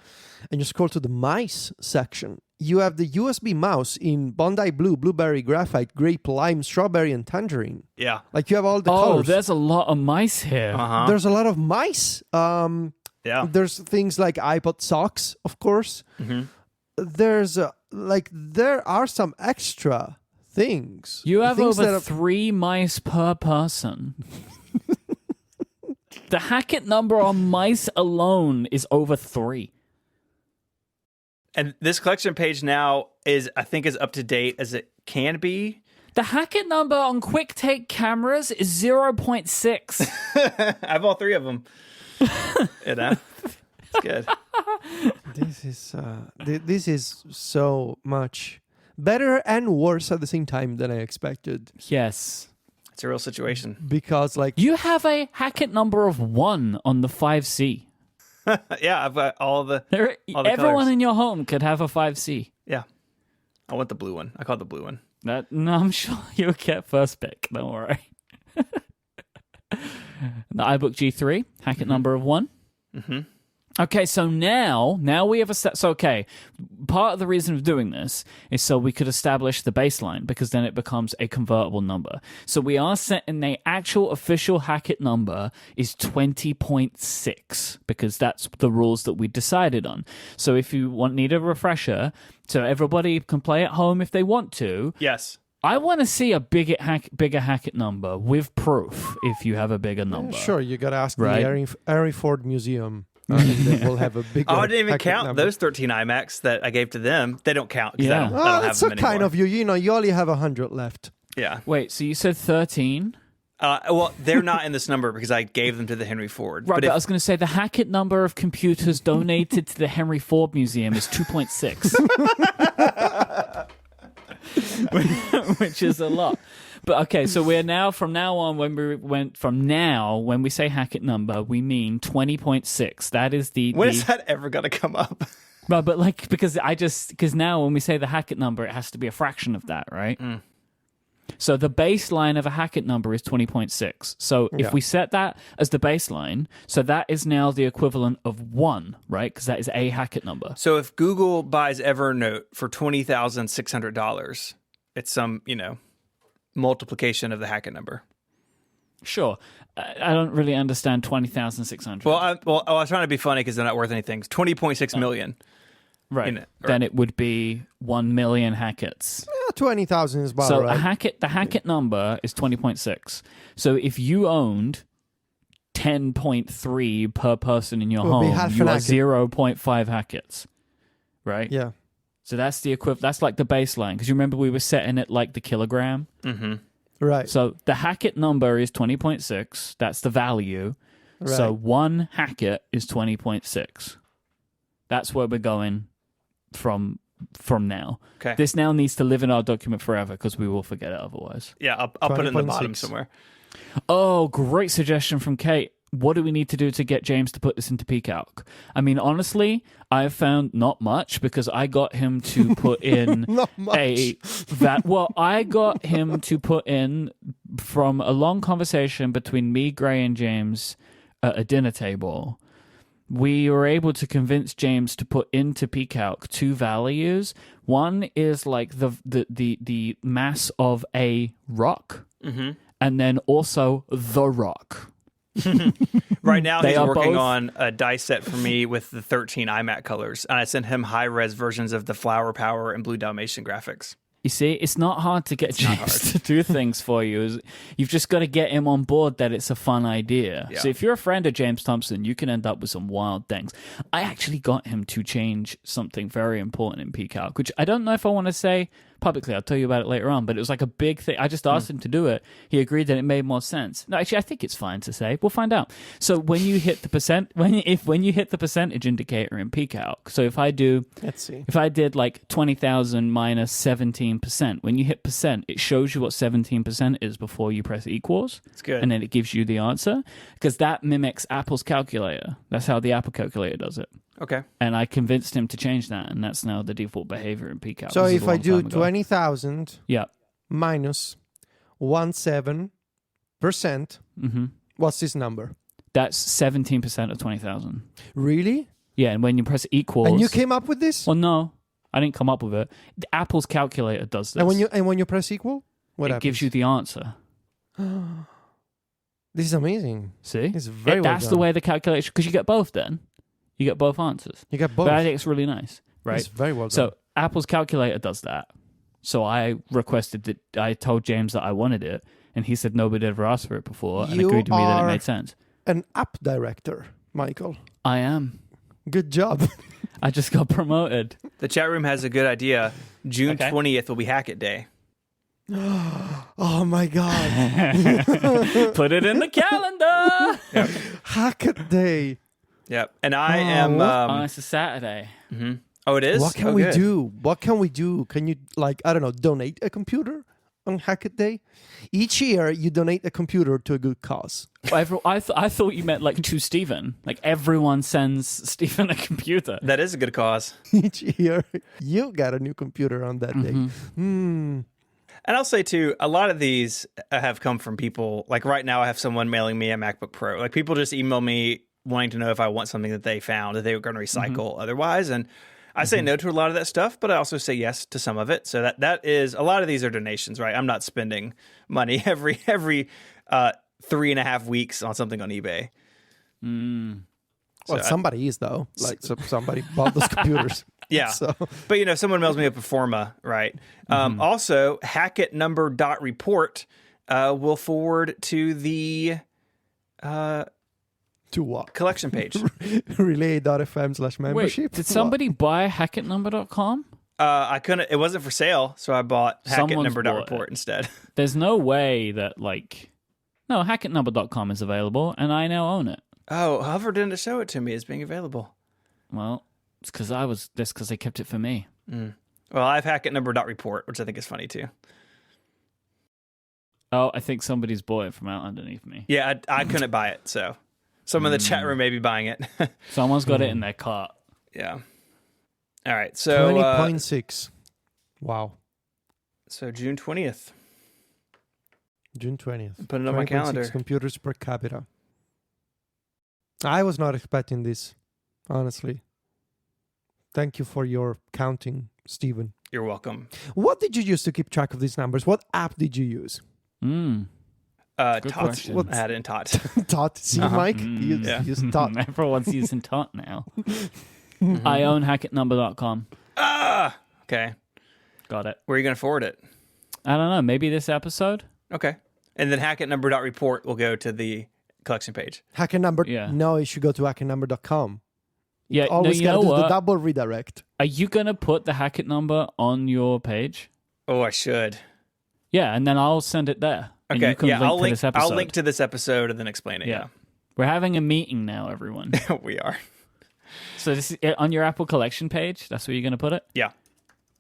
and you scroll to the mice section, you have the USB mouse in Bondi Blue, Blueberry, Graphite, Grape, Lime, Strawberry, and Tangerine. Yeah. Like, you have all the colors. Oh, there's a lot of mice here. Uh-huh. There's a lot of mice. Yeah. There's things like iPod socks, of course. Mm-hmm. There's, there are some extra things. You have things over 3 mice per person. The Hackett number on mice alone is over 3. And this collection page now I think is up to date as it can be. The Hackett number on quick take cameras is 0.6. I have all 3 of them. You know? It's good. This is so much better and worse at the same time than I expected. Yes. It's a real situation. Because, like... You have a Hackett number of 1 on the 5C. Yeah, I've got all the everyone colors. in your home could have a 5C. Yeah. I want the blue one. I call it the blue one. No, I'm sure you'll get first pick. Don't worry. The iBook G3, Hackett number of 1. Mm-hmm. Okay, so now we have okay, part of the reason of doing this is so we could establish the baseline, because then it becomes a convertible number. So we are setting the actual official Hackett number is 20.6, because that's the rules that we decided on. So if you need a refresher, so everybody can play at home if they want to. Yes. I want to see a bigger Hackett number with proof if you have a bigger number. Sure, you got to ask right? the Henry Ford Museum. They will have a bigger. I didn't even Hackett count number. those 13 iMacs that I gave to them. They don't count. Yeah. I don't That's have so them kind anymore. of you. You know, you only have 100 left. Yeah. Wait, so you said 13? Well, they're not in this number because I gave them to the Henry Ford. Right, but I was going to say the Hackett number of computers donated to the Henry Ford Museum is 2.6. Which is a lot. But okay, so we're now, when we say Hackett number, we mean 20.6. That is when is that ever going to come up? But like, because now when we say the Hackett number, it has to be a fraction of that, right? Mm. So the baseline of a Hackett number is 20.6. So if we set that as the baseline, so that is now the equivalent of 1, right? Because that is a Hackett number. So if Google buys Evernote for $20,600, it's some, multiplication of the Hackett number. Sure. I don't really understand 20,600. Well, I was trying to be funny because they're not worth anything. It's 20.6 million. Right. Then it would be 1 million Hacketts. 20,000 is about so right. The Hackett number is 20.6. So if you owned 10.3 per person in your home, you are 0.5 Hacketts. Right? Yeah. So that's the equivalent. That's like the baseline. Because you remember we were setting it like the kilogram? Mm-hmm. Right. So the Hackett number is 20.6. That's the value. Right. So 1 Hackett is 20.6. That's where we're going from now. Okay. This now needs to live in our document forever because we will forget it otherwise. Yeah, I'll put it in the bottom somewhere. Oh, great suggestion from Kate. What do we need to do to get James to put this into PCalc? I mean, honestly, I've found not much because I got him to put in I got him to put in from a long conversation between me, Gray, and James at a dinner table. We were able to convince James to put into PCalc 2 values. One is like the mass of a rock, and then also the rock. Right now, he's working on a dice set for me with the 13 iMac colors, and I sent him high-res versions of the Flower Power and Blue Dalmatian graphics. You see, it's not hard to get James to do things for you. You've just got to get him on board that it's a fun idea. Yeah. So if you're a friend of James Thompson, you can end up with some wild things. I actually got him to change something very important in PCalc, which I don't know if I want to say publicly. I'll tell you about it later on. But it was like a big thing. I just asked him to do it. He agreed that it made more sense. No, actually, I think it's fine to say. We'll find out. So when you hit the when you hit the percentage indicator in PCalc, so if I did like 20,000 minus 17%, when you hit percent, it shows you what 17% is before you press equals. It's good. And then it gives you the answer, because that mimics Apple's calculator. That's how the Apple calculator does it. Okay. And I convinced him to change that, and that's now the default behavior in PCalc. So if I do 20,000 minus 17%, what's this number? That's 17% of 20,000. Really? Yeah, and when you press equals... And you came up with this? Well, no. I didn't come up with it. The Apple's calculator does this. And when you press equal, what happens? It gives you the answer. This is amazing. See? It's very well That's done. the way the calculation... Because you get both then. You get both answers. You get both. But I think it's really nice, right? It's very well done. So Apple's calculator does that. So I requested that... I told James that I wanted it, and he said nobody ever asked for it before, and agreed to me that it made sense. An app director, Michael. I am. Good job. I just got promoted. The chat room has a good idea. June 20th will be Hackett Day. Oh my God. Put it in the calendar. Yep. Hackett Day. Yep. And I am... it's a Saturday. Mm-hmm. Oh, it is? What can we do? What can we do? Can you, like, I don't know, donate a computer on Hackett Day? Each year, you donate a computer to a good cause. I thought you meant like to Stephen. Like everyone sends Stephen a computer. That is a good cause. Each year, you got a new computer on that day. And I'll say, too, a lot of these have come from people. Like right now, I have someone mailing me a MacBook Pro. Like people just email me wanting to know if I want something that they found that they were going to recycle otherwise. And I say no to a lot of that stuff, but I also say yes to some of it. So that is, a lot of these are donations, right? I'm not spending money every 3.5 weeks on something on eBay. Well, somebody is, though. Like, somebody bought those computers. Yeah. So. But, if someone mails me a Performa, right? Also, Hackett Number .report will forward to the... to what? Collection page. Relay.fm/membership. Wait, did somebody buy HackettNumber.com? I couldn't. It wasn't for sale, so I bought Hackett Number .report instead. There's no way that no, HackettNumber.com is available, and I now own it. Oh, Hover didn't show it to me as being available. Well, it's because they kept it for me. Well, I have Hackett Number .report, which I think is funny too. Oh, I think somebody's bought it from out underneath me. Yeah, I couldn't buy it, so someone in the chat room may be buying it. Someone's got it in their cart. Yeah. All right, so 20.6. Wow. So June 20th. June 20th. Put it on my calendar. Computers per capita. I was not expecting this, honestly. Thank you for your counting, Stephen. You're welcome. What did you use to keep track of these numbers? What app did you use? Tot. Question. I had it in Tot. Tot. See, Mike? You use Tot. Everyone's using Tot now. I own HackettNumber.com. Okay. Got it. Where are you going to forward it? I don't know. Maybe this episode? Okay. And then Hackett Number .report will go to the collection page. Hackett Number. Yeah. No, it should go to HackettNumber.com. Yeah, always no, got to do the what? double redirect. Are you going to put the Hackett number on your page? Oh, I should. Yeah, and then I'll send it there. And Okay, you can yeah, link to this episode. I'll link to this episode and then explain it, yeah. We're having a meeting now, everyone. We are. So this is on your Apple collection page? That's where you're going to put it? Yeah.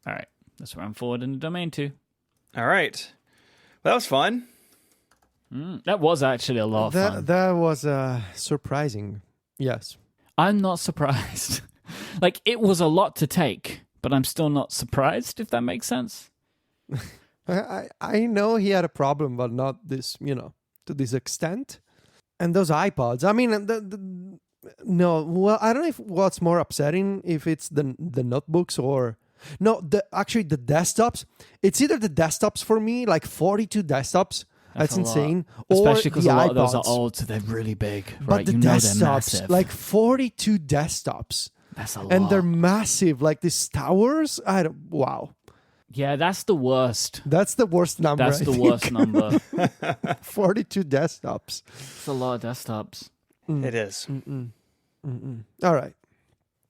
All right. That's where I'm forwarding the domain to. All right. Well, that was fun. That was actually a lot of fun. That was surprising. Yes. I'm not surprised. It was a lot to take, but I'm still not surprised, if that makes sense. I know he had a problem, but not this, to this extent. And those iPods, I mean, no, well, I don't know if what's more upsetting, if it's the notebooks or... No, actually the desktops. It's either the desktops for me, like 42 desktops. That's insane. Especially because a lot iPods. of those are old, so they're really big. But right? the desktops, like 42 desktops. That's a lot. And they're massive, like these towers. Wow. Yeah, that's the worst. That's the worst number. That's the worst number. 42 desktops. It's a lot of desktops. It is. All right.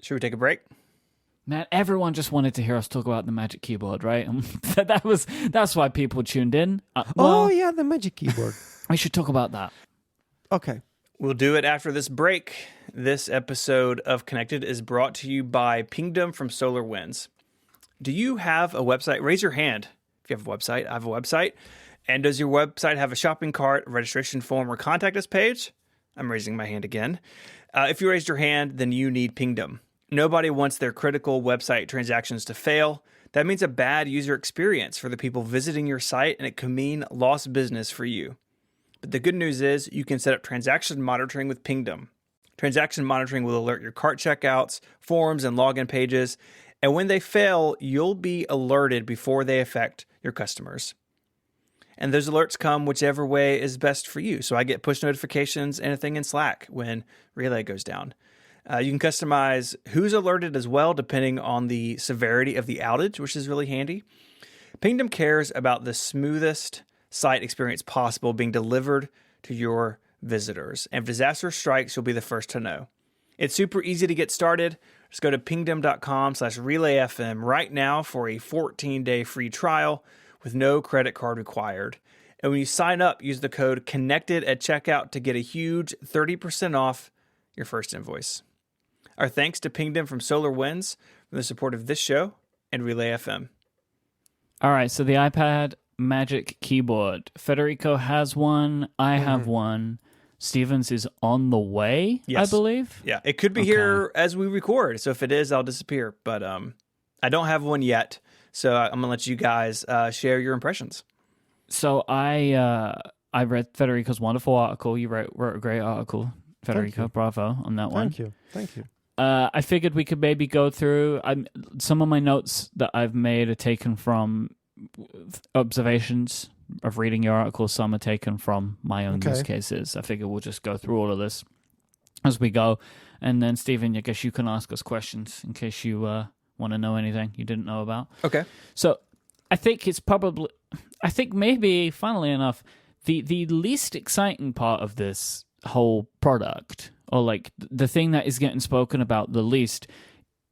Should we take a break? Man, everyone just wanted to hear us talk about the Magic Keyboard, right? That's why people tuned in. The Magic Keyboard. We should talk about that. Okay. We'll do it after this break. This episode of Connected is brought to you by Pingdom from SolarWinds. Do you have a website? Raise your hand if you have a website. I have a website. And does your website have a shopping cart, registration form, or contact us page? I'm raising my hand again. If you raised your hand, then you need Pingdom. Nobody wants their critical website transactions to fail. That means a bad user experience for the people visiting your site, and it can mean lost business for you. But the good news is you can set up transaction monitoring with Pingdom. Transaction monitoring will alert your cart checkouts, forms, and login pages. And when they fail, you'll be alerted before they affect your customers. And those alerts come whichever way is best for you. So I get push notifications and a thing in Slack when Relay goes down. You can customize who's alerted as well, depending on the severity of the outage, which is really handy. Pingdom cares about the smoothest site experience possible being delivered to your visitors. And if disaster strikes, you'll be the first to know. It's super easy to get started. Just go to pingdom.com/relayfm right now for a 14-day free trial with no credit card required. And when you sign up, use the code CONNECTED at checkout to get a huge 30% off your first invoice. Our thanks to Pingdom from SolarWinds for the support of this show and Relay FM. All right, so the iPad Magic Keyboard. Federico has one. I have one. Stevens is on the way, yes. I believe. Yeah, it could be here as we record. So if it is, I'll disappear. But I don't have one yet. So I'm going to let you guys share your impressions. So I read Federico's wonderful article. You wrote a great article, Federico. Bravo on that one. Thank you. I figured we could maybe go through some of my notes that I've made are taken from observations of reading your article. Some are taken from my own use cases. I figure we'll just go through all of this as we go. And then, Stephen, I guess you can ask us questions in case you want to know anything you didn't know about. Okay. So I think maybe, funnily enough, the least exciting part of this whole product, or like the thing that is getting spoken about the least,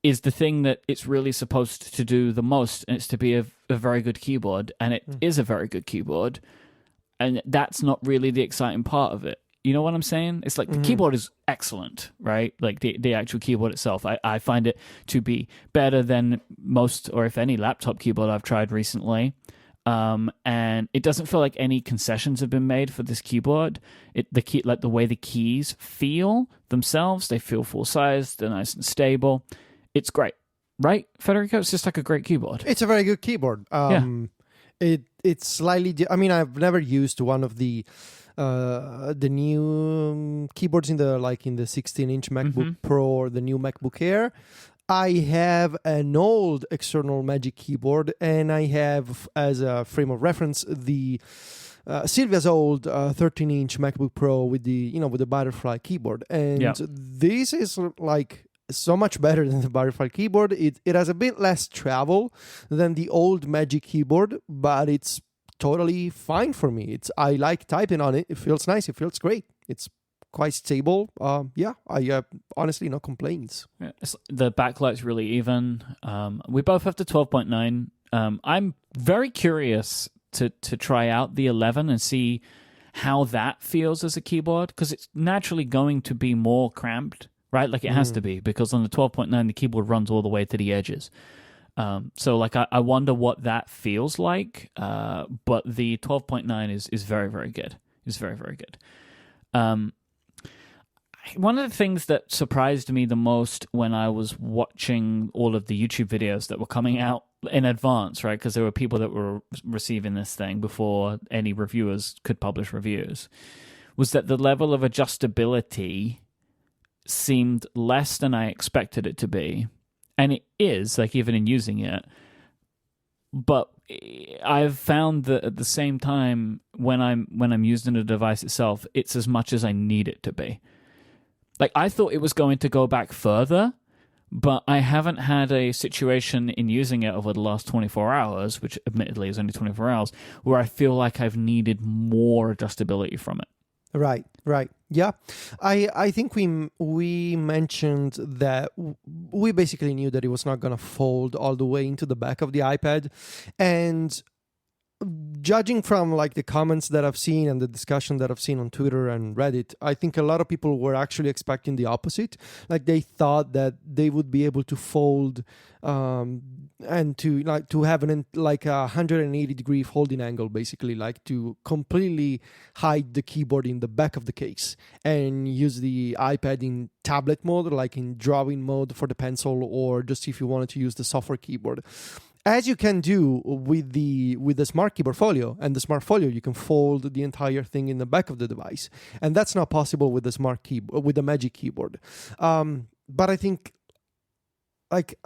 is the thing that it's really supposed to do the most, and it's to be a very good keyboard, and it is a very good keyboard, and that's not really the exciting part of it. You know what I'm saying? It's like the keyboard is excellent, right? Like the actual keyboard itself. I find it to be better than most, or if any, laptop keyboard I've tried recently. And it doesn't feel like any concessions have been made for this keyboard. Like the way the keys feel themselves, they feel full size, they're nice and stable. It's great, right, Federico? It's just like a great keyboard. It's a very good keyboard. It's slightly. I've never used one of the new keyboards in the 16-inch MacBook Pro or the new MacBook Air. I have an old external Magic Keyboard, and I have, as a frame of reference, the Sylvia's old 13-inch MacBook Pro with the butterfly keyboard, and this is like so much better than the butterfly keyboard. It has a bit less travel than the old Magic Keyboard, but it's totally fine for me. I like typing on it. It feels nice. It feels great. It's quite stable. I honestly no complaints. Yeah, the backlight's really even. We both have the 12.9. I'm very curious to try out the 11 and see how that feels as a keyboard, because it's naturally going to be more cramped, right? Like it has to be, because on the 12.9 the keyboard runs all the way to the edges. So like I wonder what that feels like. But the 12.9 is very, very good. It's very, very good. One of the things that surprised me the most when I was watching all of the YouTube videos that were coming out in advance, right? Because there were people that were receiving this thing before any reviewers could publish reviews, was that the level of adjustability seemed less than I expected it to be. And it is, like, even in using it. But I've found that at the same time, when I'm using the device itself, it's as much as I need it to be. Like, I thought it was going to go back further, but I haven't had a situation in using it over the last 24 hours, which admittedly is only 24 hours, where I feel like I've needed more adjustability from it. Right. Yeah, I think we mentioned that we basically knew that it was not going to fold all the way into the back of the iPad, and judging from like the comments that I've seen and the discussion that I've seen on Twitter and Reddit, I think a lot of people were actually expecting the opposite. Like they thought that they would be able to fold and to have like a 180-degree folding angle, basically, like to completely hide the keyboard in the back of the case and use the iPad in tablet mode, like in drawing mode for the pencil, or just if you wanted to use the software keyboard. As you can do with the Smart Keyboard Folio. And the Smart Folio, you can fold the entire thing in the back of the device, and that's not possible with the Smart Keyboard, with the Magic Keyboard. But I think, like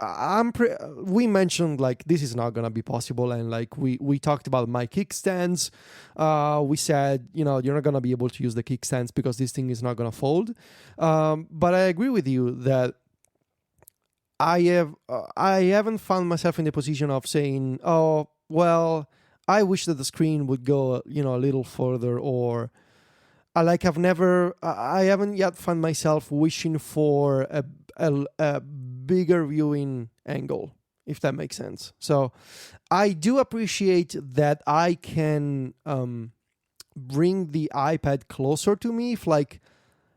we mentioned, like this is not gonna be possible, and like we talked about my kickstands. We said, you're not gonna be able to use the kickstands because this thing is not gonna fold. But I agree with you that I haven't found myself in the position of saying, oh, well, I wish that the screen would go, a little further, or I haven't yet found myself wishing for a bigger viewing angle, if that makes sense. So I do appreciate that I can bring the iPad closer to me. If like,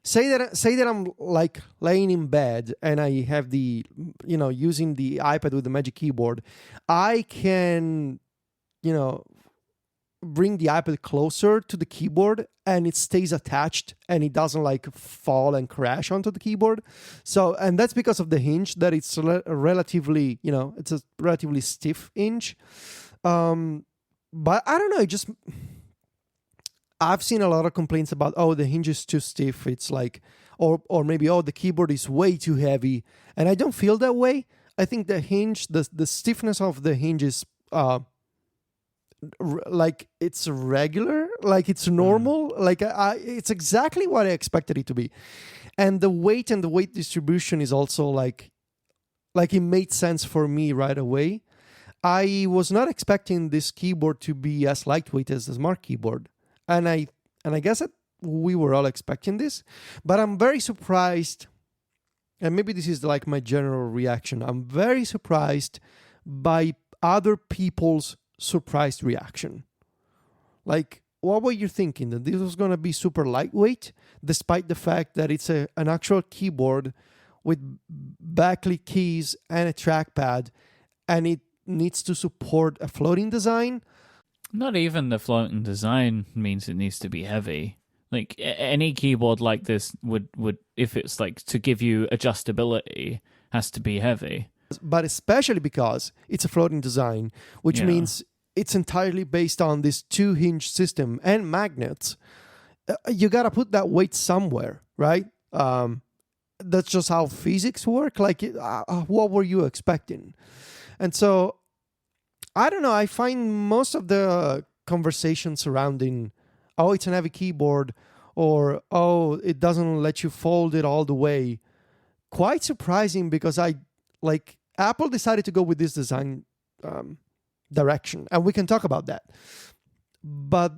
say that I'm like laying in bed and I have the, using the iPad with the Magic Keyboard, I can, bring the iPad closer to the keyboard and it stays attached and it doesn't like fall and crash onto the keyboard. So, and that's because of the hinge, that it's relatively, it's a relatively stiff hinge. But I don't know, I've seen a lot of complaints about, the hinge is too stiff. It's like, or maybe, the keyboard is way too heavy. And I don't feel that way. I think the hinge, the stiffness of the hinge is like it's regular, like it's normal. Like it's exactly what I expected it to be. And the weight distribution is also like it made sense for me right away. I was not expecting this keyboard to be as lightweight as the Smart Keyboard. And I guess that we were all expecting this, but I'm very surprised, and maybe this is like my general reaction. I'm very surprised by other people's surprised reaction. Like, what were you thinking? That this was going to be super lightweight, despite the fact that it's an actual keyboard with backlit keys and a trackpad, and it needs to support a floating design? Not even the floating design means it needs to be heavy. Like any keyboard like this would if it's like to give you adjustability, has to be heavy. But especially because it's a floating design, which means it's entirely based on this 2-hinge system and magnets. You got to put that weight somewhere, right? That's just how physics work. Like, what were you expecting? And so, I don't know. I find most of the conversation surrounding, it's an heavy keyboard, or, it doesn't let you fold it all the way, quite surprising, because Apple decided to go with this design direction, and we can talk about that. But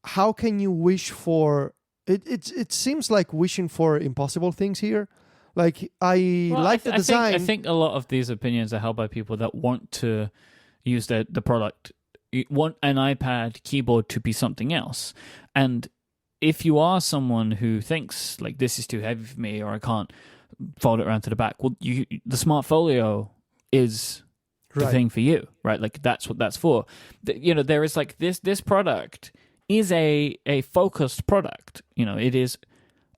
how can you wish for it? It seems like wishing for impossible things here. Like the design. I think a lot of these opinions are held by people that want to use the product, you want an iPad keyboard to be something else. And if you are someone who thinks like this is too heavy for me, or I can't fold it around to the back, well, the Smart Folio is the thing for you, right? Like that's what that's for. There is like this product is a focused product. It is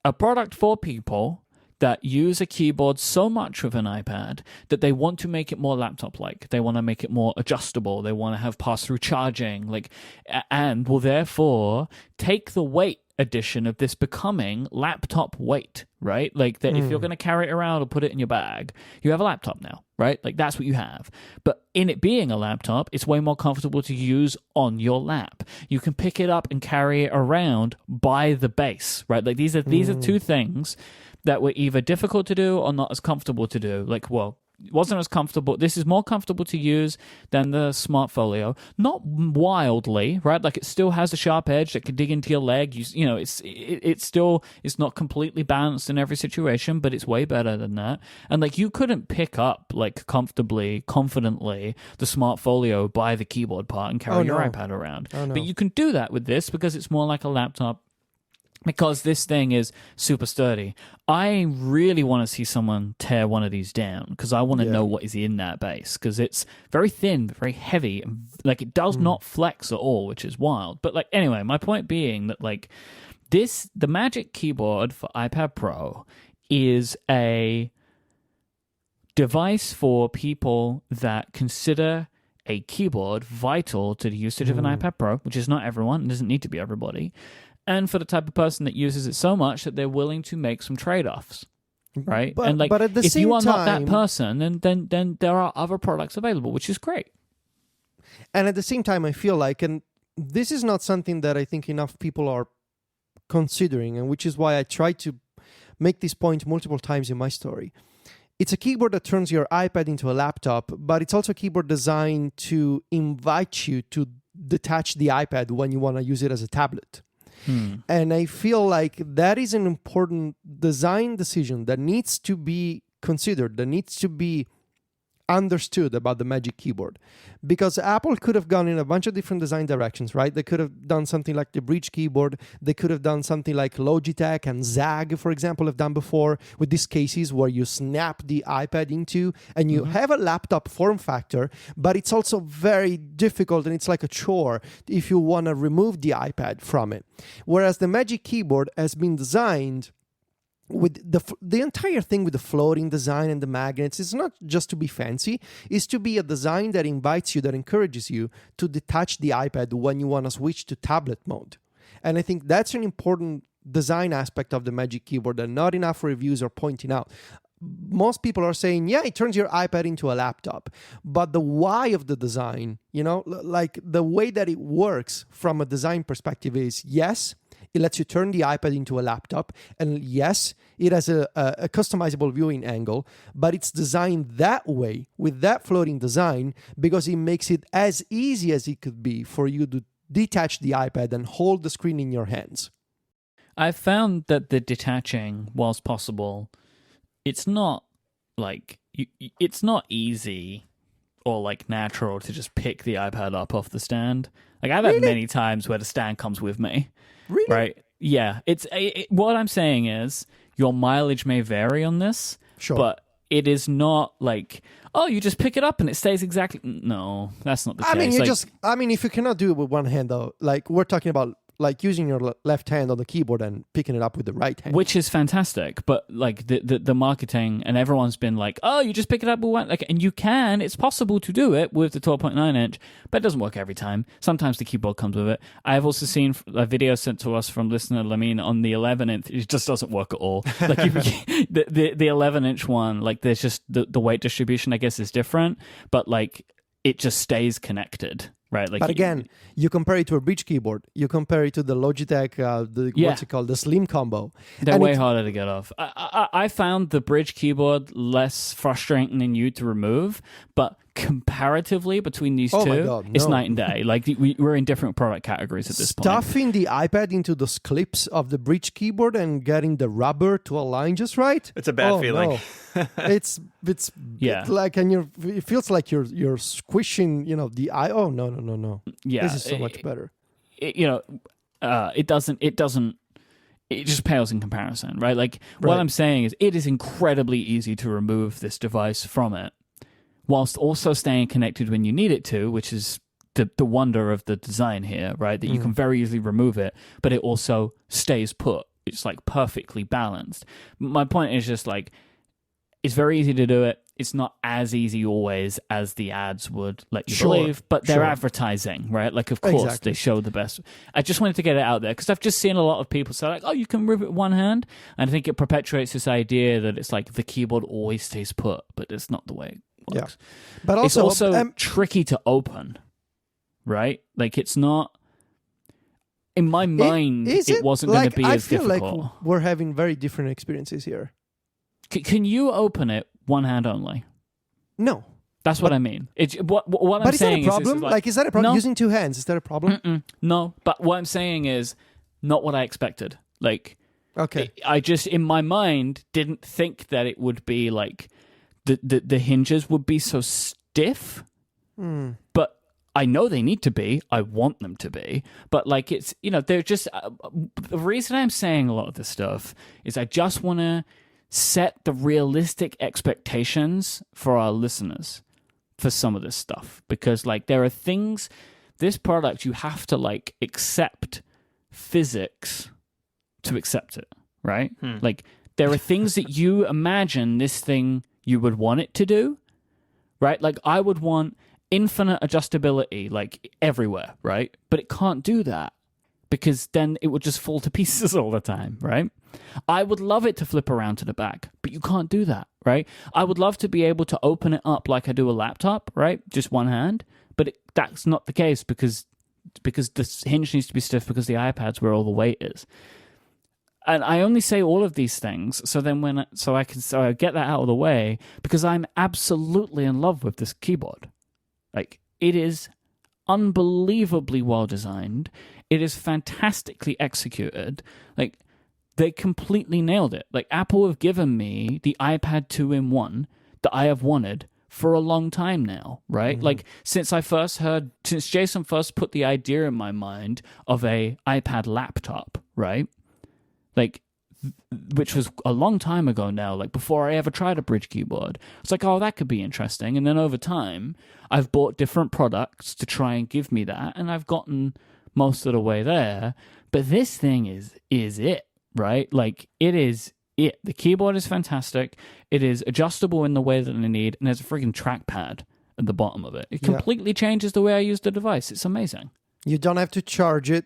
a product for people that use a keyboard so much with an iPad that they want to make it more laptop-like. They want to make it more adjustable. They want to have pass-through charging, and will therefore take the weight edition of this becoming laptop weight, right? Like that if you're going to carry it around or put it in your bag, you have a laptop now, right? Like that's what you have. But in it being a laptop, it's way more comfortable to use on your lap. You can pick it up and carry it around by the base, right? Like these are two things that were either difficult to do or not as comfortable to do. Like, well, wasn't as comfortable. This is more comfortable to use than the Smart Folio. Not wildly, right? Like it still has a sharp edge that can dig into your leg. It's not completely balanced in every situation, but it's way better than that. And like you couldn't pick up like comfortably, confidently the Smart Folio by the keyboard part and carry your iPad around. But you can do that with this because it's more like a laptop. Because this thing is super sturdy. I really want to see someone tear one of these down because I want to know what is in that base because it's very thin, very heavy. Like it does not flex at all, which is wild. But like anyway, my point being that like the Magic Keyboard for iPad Pro is a device for people that consider a keyboard vital to the usage of an iPad Pro, which is not everyone. It doesn't need to be everybody. And for the type of person that uses it so much that they're willing to make some trade-offs, right? But, and like, but at the if same you are time, not that person, then there are other products available, which is great. And at the same time, I feel like, and this is not something that I think enough people are considering, and which is why I try to make this point multiple times in my story. It's a keyboard that turns your iPad into a laptop, but it's also a keyboard designed to invite you to detach the iPad when you want to use it as a tablet. And I feel like that is an important design decision that needs to be considered, that needs to be understood about the Magic Keyboard. Because Apple could have gone in a bunch of different design directions, right? They could have done something like the Bridge keyboard. They could have done something like Logitech and Zag, for example, have done before with these cases where you snap the iPad into and you have a laptop form factor, but it's also very difficult and it's like a chore if you want to remove the iPad from it. Whereas the Magic Keyboard has been designed with the entire thing with the floating design and the magnets. It's not just to be fancy, it's to be a design that invites you, that encourages you to detach the iPad when you want to switch to tablet mode. And I think that's an important design aspect of the Magic Keyboard that not enough reviews are pointing out. Most people are saying, yeah, it turns your iPad into a laptop. But the why of the design, like the way that it works from a design perspective is, yes, it lets you turn the iPad into a laptop. And yes, it has a customizable viewing angle, but it's designed that way with that floating design because it makes it as easy as it could be for you to detach the iPad and hold the screen in your hands. I've found that the detaching, whilst possible, it's not like it's not easy or like natural to just pick the iPad up off the stand. Like I've had many times where the stand comes with me. Really? Right? Yeah. What I'm saying is your mileage may vary on this, but it is not like, oh, you just pick it up and it stays exactly. No, that's not the case. If you cannot do it with one hand, though, like we're talking about like using your left hand on the keyboard and picking it up with the right hand. Which is fantastic, but like the marketing and everyone's been like, oh, you just pick it up with one, like, and you can, it's possible to do it with the 12.9 inch, but it doesn't work every time. Sometimes the keyboard comes with it. I've also seen a video sent to us from listener Lamine on the 11 inch. It just doesn't work at all. Like the 11 inch one, like there's just the weight distribution, I guess, is different, but like it just stays connected. Right, like, but again, you compare it to a Bridge keyboard. You compare it to the Logitech, what's it called, the Slim Combo. They're way harder to get off. I found the Bridge keyboard less frustrating than you to remove, but comparatively between these two, it's night and day. Like we're in different product categories at this point. Stuffing the iPad into those clips of the Bridge keyboard and getting the rubber to align just right. It's a bad feeling. No. it's like, and it feels like you're squishing, the eye. Oh no. Yeah, this is so much better. It just pales in comparison, right? Like what I'm saying is it is incredibly easy to remove this device from it, whilst also staying connected when you need it to, which is the wonder of the design here, right? That you can very easily remove it, but it also stays put. It's like perfectly balanced. My point is just like, it's very easy to do it. It's not as easy always as the ads would let you believe, but they're advertising, right? Like, of course, they show the best. I just wanted to get it out there because I've just seen a lot of people say like, oh, you can remove it with one hand. And I think it perpetuates this idea that it's like the keyboard always stays put, but it's not the way it works. Yeah. But also, it's also tricky to open, right? Like, it's not... In my mind, it wasn't going to be as difficult. I feel like we're having very different experiences here. Can you open it one hand only? No. That's what I mean. What I'm saying is that a problem? Is that a problem? No. Using two hands, is that a problem? No, but what I'm saying is not what I expected. Okay. I just, in my mind, didn't think that it would be the hinges would be so stiff. But I know they need to be. I want them to be. But it's, they're just, the reason I'm saying a lot of this stuff is I just want to set the realistic expectations for our listeners for some of this stuff, because there are things, this product, you have to accept physics to accept it, right? There are things that you imagine this thing you would want it to do, right? I would want infinite adjustability everywhere, right? But it can't do that, because then it would just fall to pieces all the time, right? I would love it to flip around to the back, but you can't do that, right? I would love to be able to open it up like I do a laptop, right? Just one hand, but that's not the case because the hinge needs to be stiff because the iPad's where all the weight is. And I only say all of these things so I get that out of the way, because I'm absolutely in love with this keyboard. It is unbelievably well designed. It is fantastically executed. They completely nailed it. Apple have given me the iPad 2-in-1 that I have wanted for a long time now, right? Since Jason first put the idea in my mind of a iPad laptop, right? Which was a long time ago now, before I ever tried a Bridge keyboard. It's oh, that could be interesting. And then over time, I've bought different products to try and give me that, and I've gotten most of the way there. But this thing is it, right? It is it. The keyboard is fantastic. It is adjustable in the way that I need, and there's a freaking trackpad at the bottom of it. It completely changes the way I use the device. It's amazing. You don't have to charge it.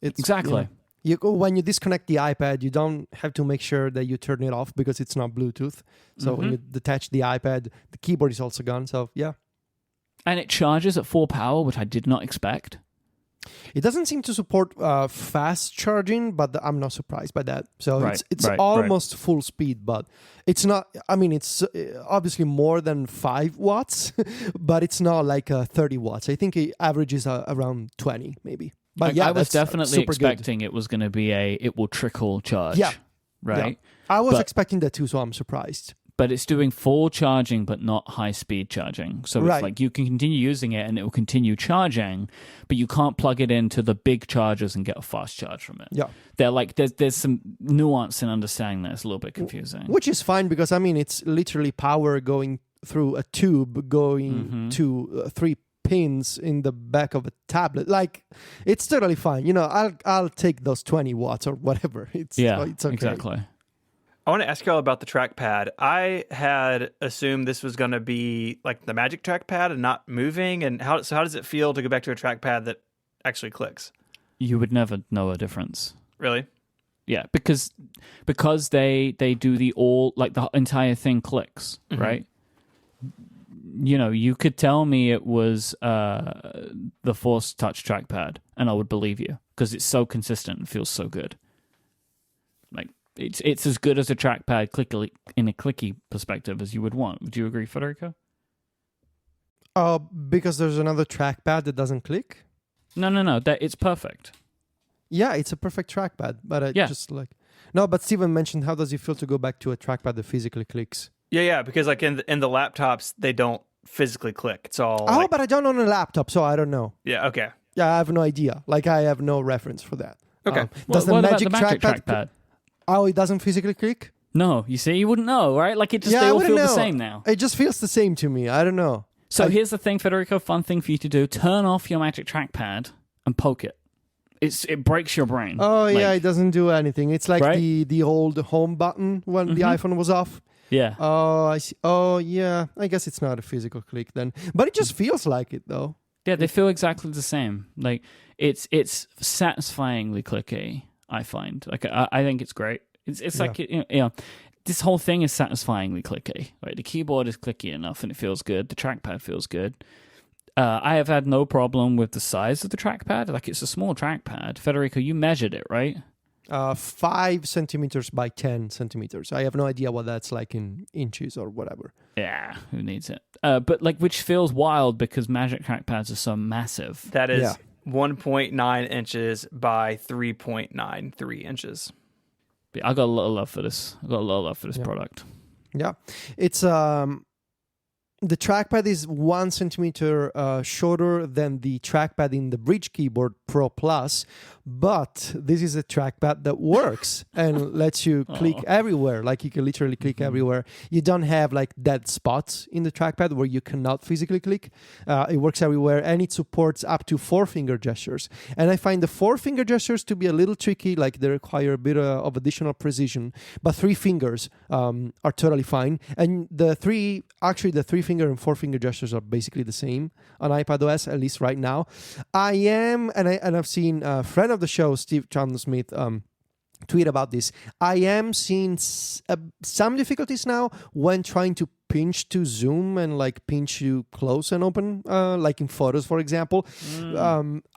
Exactly. When you disconnect the iPad, you don't have to make sure that you turn it off because it's not Bluetooth. So when you detach the iPad, the keyboard is also gone. So yeah. And it charges at full power, which I did not expect. It doesn't seem to support fast charging, but I'm not surprised by that. So it's almost full speed, but it's not. I mean, it's obviously more than 5 watts, but it's not 30 watts. I think it averages around 20, maybe. But I was definitely expecting it was going to be it will trickle charge. Yeah. Right? Yeah. I was expecting that too, so I'm surprised. But it's doing full charging, but not high-speed charging. So it's you can continue using it and it will continue charging, but you can't plug it into the big chargers and get a fast charge from it. Yeah. There's some nuance in understanding that. It's a little bit confusing. Which is fine because, it's literally power going through a tube going to 3 pins in the back of a tablet. It's totally fine. I'll take those 20 watts or whatever. It's okay. Exactly. I want to ask you all about the trackpad. I had assumed this was going to be the Magic trackpad and not moving. And how does it feel to go back to a trackpad that actually clicks? You would never know a difference. Really? Yeah, because they do the entire thing clicks, right? You could tell me it was the Force Touch trackpad, and I would believe you because it's so consistent and feels so good. It's as good as a trackpad in a clicky perspective as you would want. Would you agree, Federico? Because there's another trackpad that doesn't click? No. It's perfect. Yeah, it's a perfect trackpad, but No, but Steven mentioned how does it feel to go back to a trackpad that physically clicks? Yeah, because in the laptops, they don't physically click. It's all... Oh, but I don't own a laptop, so I don't know. Yeah, okay. Yeah, I have no idea. I have no reference for that. Okay. Does the what Magic about the Magic trackpad? Oh, it doesn't physically click? No, you see, you wouldn't know, right? They all feel the same now. It just feels the same to me. I don't know. So here's the thing, Federico, fun thing for you to do. Turn off your Magic trackpad and poke it. It breaks your brain. Oh, yeah, it doesn't do anything. It's the old home button when the iPhone was off. Yeah. Oh, I see. Oh, yeah. I guess it's not a physical click then. But it just feels like it, though. Yeah, they feel exactly the same. It's satisfyingly clicky, I find. I think it's great. It's this whole thing is satisfyingly clicky. Right? The keyboard is clicky enough and it feels good. The trackpad feels good. I have had no problem with the size of the trackpad. It's a small trackpad. Federico, you measured it, right? 5 centimeters by 10 centimeters. I have no idea what that's like in inches or whatever. Yeah, who needs it? But like, which feels wild because Magic trackpads are so massive. That is 1.9 inches by 3.93 inches. I got a lot of love for this. I got a lot of love for this product. Yeah, it's the trackpad is 1 centimeter shorter than the trackpad in the Bridge Keyboard Pro Plus, but this is a trackpad that works and lets you click everywhere. Like you can literally click everywhere. You don't have like dead spots in the trackpad where you cannot physically click. It works everywhere, and it supports up to 4-finger gestures. And I find the 4-finger gestures to be a little tricky, like they require a bit of additional precision, but 3 fingers are totally fine. And the 3-finger and 4-finger gestures are basically the same on iPadOS, at least right now. I've seen a friend of the show, Steve Chandler-Smith, tweet about this. I am seeing some difficulties now when trying to pinch to zoom and like pinch to close and open, like in photos, for example.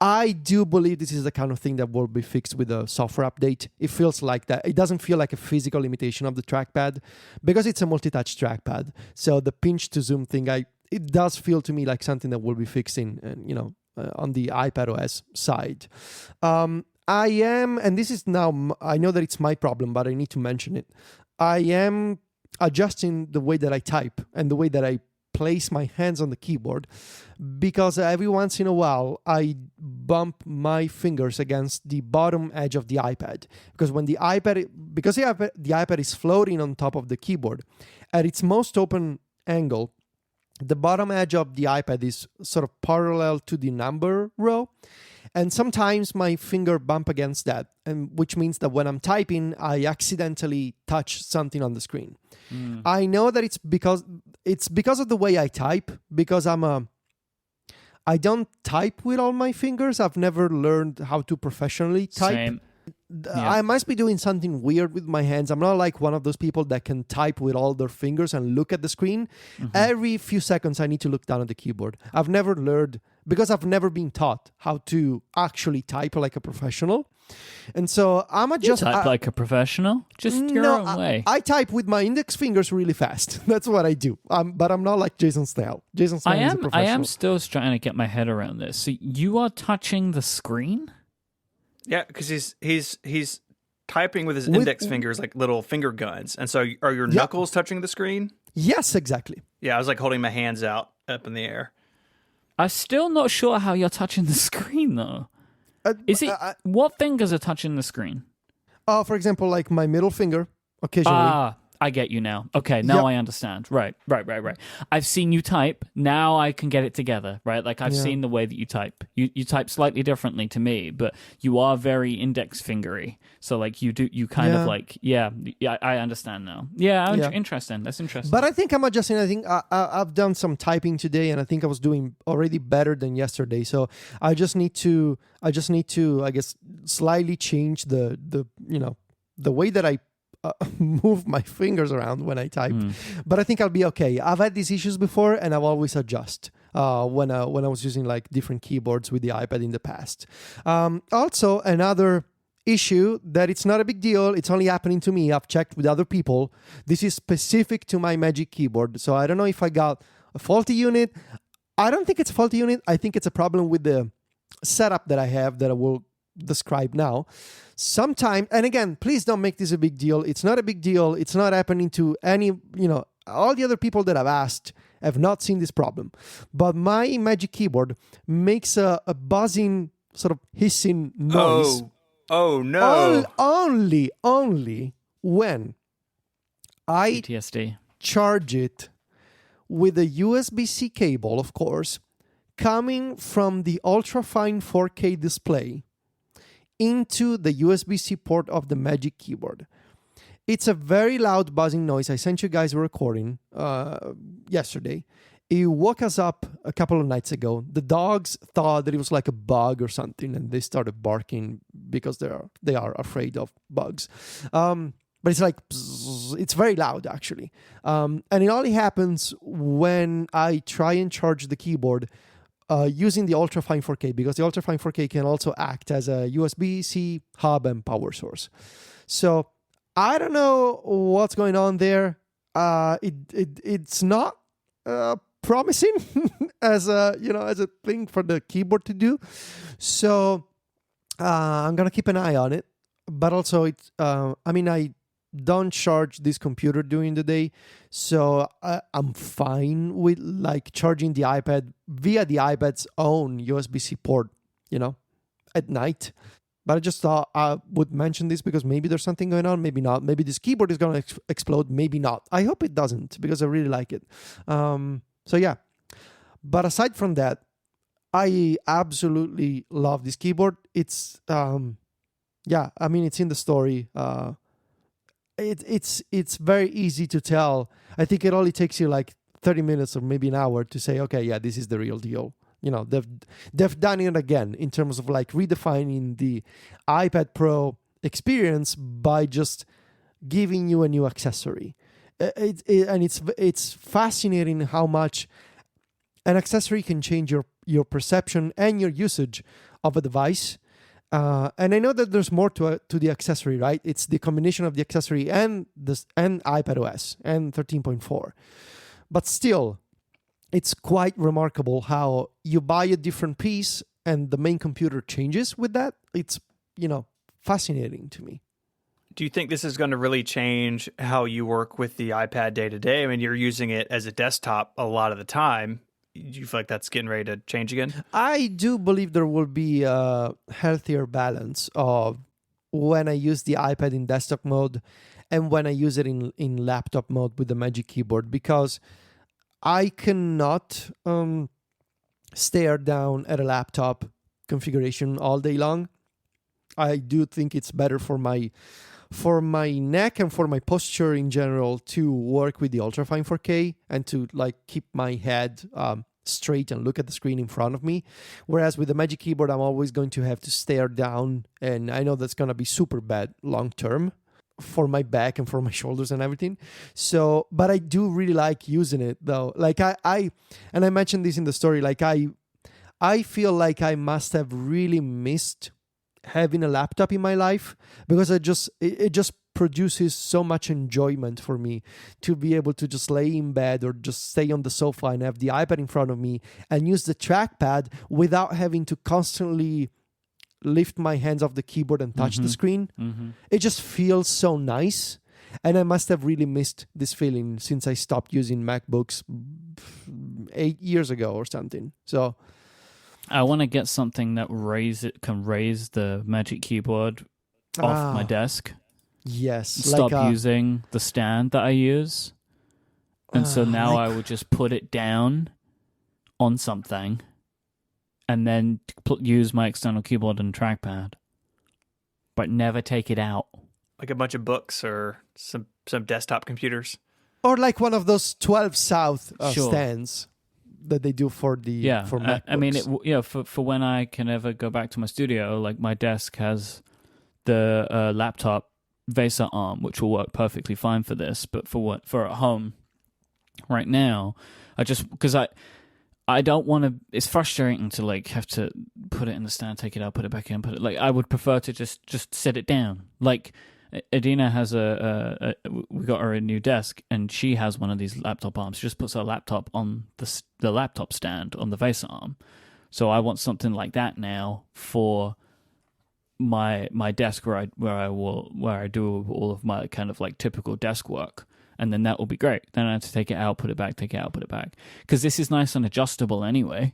I do believe this is the kind of thing that will be fixed with a software update. It feels like that. It doesn't feel like a physical limitation of the trackpad because it's a multi-touch trackpad. So the pinch to zoom thing, it does feel to me like something that will be fixing, on the iPadOS side. I am, and this is now, I know that it's my problem, but I need to mention it. I am adjusting the way that I type and the way that I place my hands on the keyboard, because every once in a while I bump my fingers against the bottom edge of the iPad, because when the iPad is floating on top of the keyboard at its most open angle, the bottom edge of the iPad is sort of parallel to the number row. And sometimes my finger bump against that, and which means that when I'm typing, I accidentally touch something on the screen. I know that it's because of the way I type, because I don't type with all my fingers. I've never learned how to professionally type. Same. I must be doing something weird with my hands. I'm not like one of those people that can type with all their fingers and look at the screen. Every few seconds, I need to look down at the keyboard. I've never learned, because I've never been taught how to actually type like a professional. And so I'm You type like a professional? Just your own way. I type with my index fingers really fast. That's what I do. But I'm not like Jason Snell. Jason Snell is a professional. I am still trying to get my head around this. So you are touching the screen? Yeah, because he's typing with his index fingers like little finger guns. And so are your knuckles touching the screen? Yes, exactly. Yeah, I was like holding my hands out up in the air. I'm still not sure how you're touching the screen, though. What fingers are touching the screen? For example, like my middle finger, occasionally. I get you now. Okay, now I understand. Right. I've seen you type. Now I can get it together, right? Like I've seen the way that you type. You type slightly differently to me, but you are very index fingery. So like you kind of like, I understand now. Yeah, interesting. That's interesting. But I think I'm adjusting. I think I've done some typing today, and I think I was doing already better than yesterday. So I just need to, I guess, slightly change the way that I move my fingers around when I type. But I think I'll be okay. I've had these issues before, and I've always adjust when I was using like different keyboards with the iPad in the past. Also, another issue that it's not a big deal. It's only happening to me. I've checked with other people. This is specific to my Magic Keyboard. So I don't know if I got a faulty unit. I don't think it's a faulty unit. I think it's a problem with the setup that I have that I will describe now. Sometime, and again, please don't make this a big deal. It's not a big deal. It's not happening to any, all the other people that I've asked have not seen this problem. But my Magic Keyboard makes a buzzing, sort of hissing noise. Oh no. Only when I PTSD. Charge it with a USB-C cable, of course, coming from the ultra-fine 4K display into the USB-C port of the Magic Keyboard. It's a very loud buzzing noise. I sent you guys a recording yesterday. It woke us up a couple of nights ago. The dogs thought that it was like a bug or something, and they started barking because they are afraid of bugs. But it's like, it's very loud, actually. And it only happens when I try and charge the keyboard using the ultrafine 4K, because the ultrafine 4K can also act as a USB-C hub and power source. So I don't know what's going on there. It's not promising as a thing for the keyboard to do. So I'm gonna keep an eye on it. But also, I don't charge this computer during the day, so I'm fine with like charging the iPad via the iPad's own USB-C port, at night. But I just thought I would mention this because maybe there's something going on, maybe not. Maybe this keyboard is going to explode, maybe not. I hope it doesn't, because I really like it. So yeah. But aside from that, I absolutely love this keyboard. It's, it's in the story. It's very easy to tell. I think it only takes you like 30 minutes or maybe an hour to say, okay, yeah, this is the real deal. They've done it again in terms of like redefining the iPad Pro experience by just giving you a new accessory. It's fascinating how much an accessory can change your perception and your usage of a device. And I know that there's more to the accessory, right? It's the combination of the accessory and iPadOS and 13.4. But still, it's quite remarkable how you buy a different piece and the main computer changes with that. It's, fascinating to me. Do you think this is going to really change how you work with the iPad day to day? I mean, you're using it as a desktop a lot of the time. Do you feel like that's getting ready to change again? I do believe there will be a healthier balance of when I use the iPad in desktop mode and when I use it in laptop mode with the Magic Keyboard, because I cannot stare down at a laptop configuration all day long. I do think it's better for my neck and for my posture in general to work with the ultrafine 4K and to like keep my head straight and look at the screen in front of me. Whereas with the Magic Keyboard, I'm always going to have to stare down, and I know that's going to be super bad long term for my back and for my shoulders and everything. So, but I do really like using it though. Like I mentioned this in the story, like I feel like I must have really missed having a laptop in my life, because it just produces so much enjoyment for me to be able to just lay in bed or just stay on the sofa and have the iPad in front of me and use the trackpad without having to constantly lift my hands off the keyboard and touch the screen. It just feels so nice, and I must have really missed this feeling since I stopped using MacBooks 8 years ago or something. So I want to get something that can raise the Magic Keyboard off my desk. Yes. Stop using the stand that I use. And so now I would just put it down on something and then use my external keyboard and trackpad, but never take it out. Like a bunch of books or some desktop computers? Or like one of those 12 South stands that they do for MacBooks. I mean, for when I can ever go back to my studio, like my desk has the laptop VESA arm, which will work perfectly fine for this. But for at home right now, because I don't want to. It's frustrating to like have to put it in the stand, take it out, put it back in, put it like. I would prefer to just set it down. Like Adina has we got her a new desk, and she has one of these laptop arms. She just puts her laptop on the laptop stand on the VESA arm. So I want something like that now for my desk where I do all of my kind of like typical desk work. And then that will be great. Then I have to take it out, put it back, take it out, put it back. Because this is nice and adjustable anyway.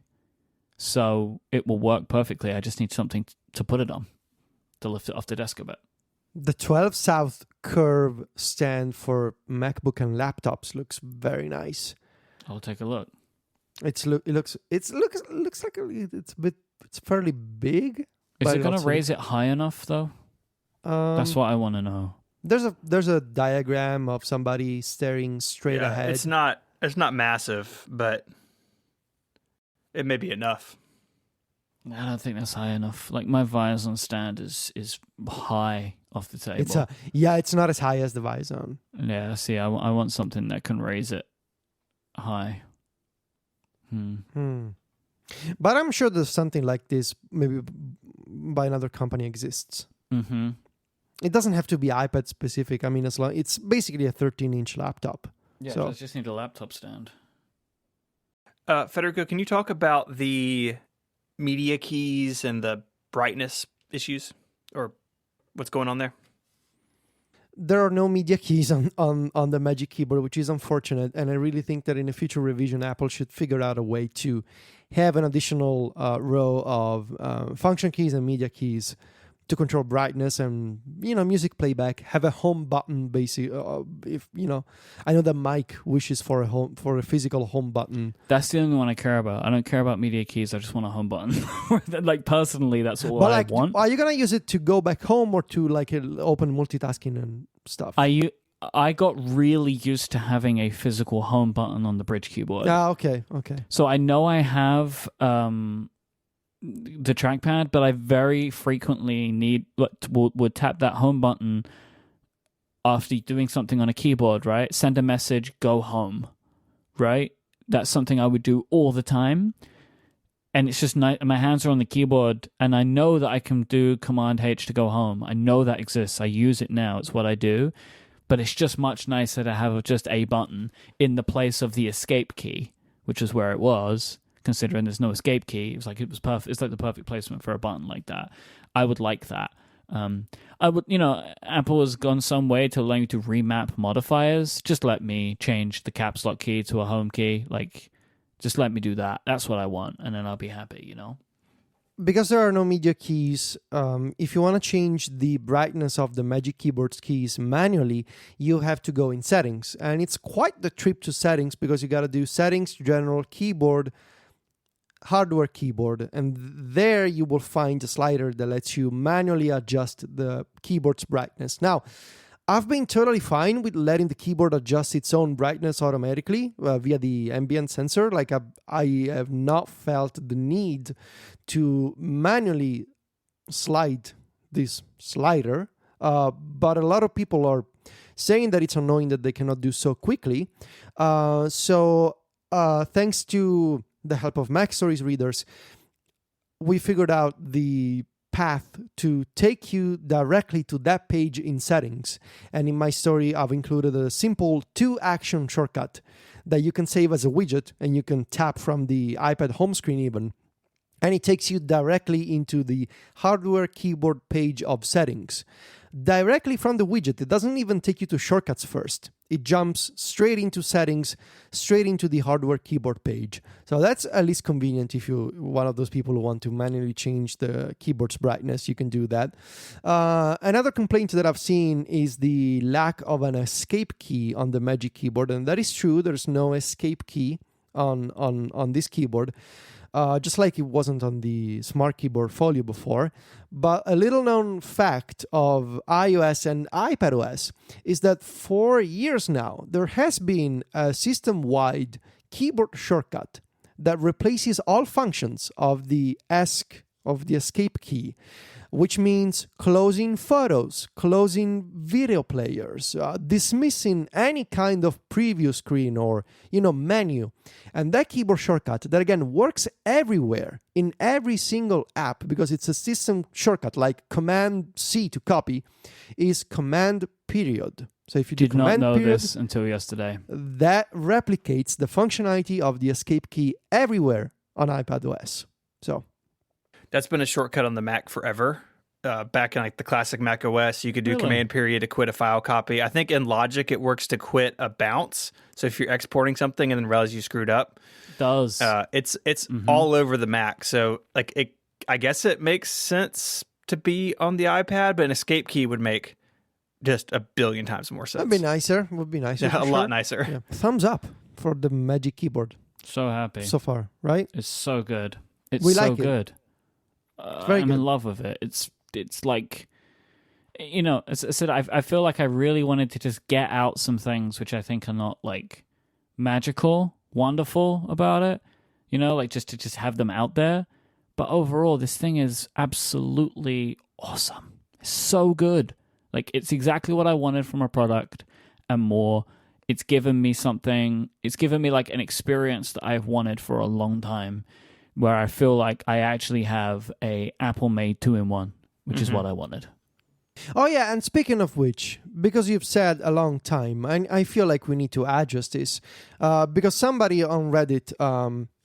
So it will work perfectly. I just need something to put it on to lift it off the desk a bit. The 12 South curve stand for MacBook and laptops looks very nice. I'll take a look. It looks like it's fairly big. Is it going to raise it high enough though? That's what I want to know. There's a diagram of somebody staring straight ahead. It's not massive, but it may be enough. I don't think that's high enough. Like my Viazon stand is high off the table. It's not as high as the Viazon. Yeah, see, I want something that can raise it high. But I'm sure there's something like this maybe by another company exists. Mm-hmm. It doesn't have to be iPad specific. I mean, as long it's basically a 13-inch laptop. Yeah, so I just need a laptop stand. Federico, can you talk about the media keys and the brightness issues, or what's going on there? There are no media keys on the Magic Keyboard, which is unfortunate. And I really think that in a future revision, Apple should figure out a way to have an additional row of function keys and media keys to control brightness and, music playback. Have a home button, basically. If I know that Myke wishes for a physical home button. That's the only one I care about. I don't care about media keys. I just want a home button. Like, personally, that's all I want. Are you gonna use it to go back home or to open multitasking and stuff? I got really used to having a physical home button on the Bridge keyboard. Okay. So I know I have the trackpad, but I very frequently would tap that home button after doing something on a keyboard, right? Send a message, go home, right? That's something I would do all the time. And it's just my hands are on the keyboard, and I know that I can do Command H to go home. I know that exists. I use it now. It's what I do. But it's just much nicer to have just a button in the place of the escape key, which is where it was. Considering there's no escape key, it was perfect. It's like the perfect placement for a button like that. I would like that. Apple has gone some way to allow you to remap modifiers. Just let me change the caps lock key to a home key. Just let me do that. That's what I want, and then I'll be happy. Because there are no media keys, if you want to change the brightness of the Magic Keyboard's keys manually, you have to go in settings. And it's quite the trip to settings because you got to do settings, general, keyboard, hardware keyboard. And there you will find a slider that lets you manually adjust the keyboard's brightness. Now, I've been totally fine with letting the keyboard adjust its own brightness automatically via the ambient sensor. I have not felt the need to manually slide this slider, but a lot of people are saying that it's annoying that they cannot do so quickly. So thanks to the help of Mac Stories readers, we figured out the path to take you directly to that page in settings. And in my story, I've included a simple 2-action shortcut that you can save as a widget, and you can tap from the iPad home screen even. And it takes you directly into the hardware keyboard page of settings. Directly from the widget, it doesn't even take you to shortcuts first. It jumps straight into settings, straight into the hardware keyboard page. So that's at least convenient if you're one of those people who want to manually change the keyboard's brightness. You can do that. Another complaint that I've seen is the lack of an escape key on the Magic Keyboard. And that is true. There's no escape key on this keyboard. Just like it wasn't on the Smart Keyboard Folio before. But a little known fact of iOS and iPadOS is that for years now, there has been a system-wide keyboard shortcut that replaces all functions of the escape key, which means closing photos, closing video players, dismissing any kind of preview screen or, menu. And that keyboard shortcut that, again, works everywhere in every single app because it's a system shortcut like Command-C to copy is Command period. So if you did not know period, this until yesterday, that replicates the functionality of the escape key everywhere on iPadOS. So that's been a shortcut on the Mac forever. Back in the classic Mac OS, you could do Command period to quit a file copy. I think in Logic it works to quit a bounce. So if you're exporting something and then realize you screwed up, it does. It's all over the Mac. So I guess it makes sense to be on the iPad, but an escape key would make just a billion times more sense. Would be nicer. Yeah, a lot nicer. Yeah. Thumbs up for the Magic Keyboard. So happy so far, right? It's so good. It's we so like good. I'm in love with it. It's like, as I said, I feel like I really wanted to just get out some things which I think are not magical, wonderful about it. Just to have them out there. But overall, this thing is absolutely awesome. It's so good. It's exactly what I wanted from a product and more. It's given me something. It's given me an experience that I've wanted for a long time. where I feel like I actually have a Apple-made 2-in-1, which is what I wanted. Oh, yeah, and speaking of which, because you've said a long time, I feel like we need to address this, because somebody on Reddit...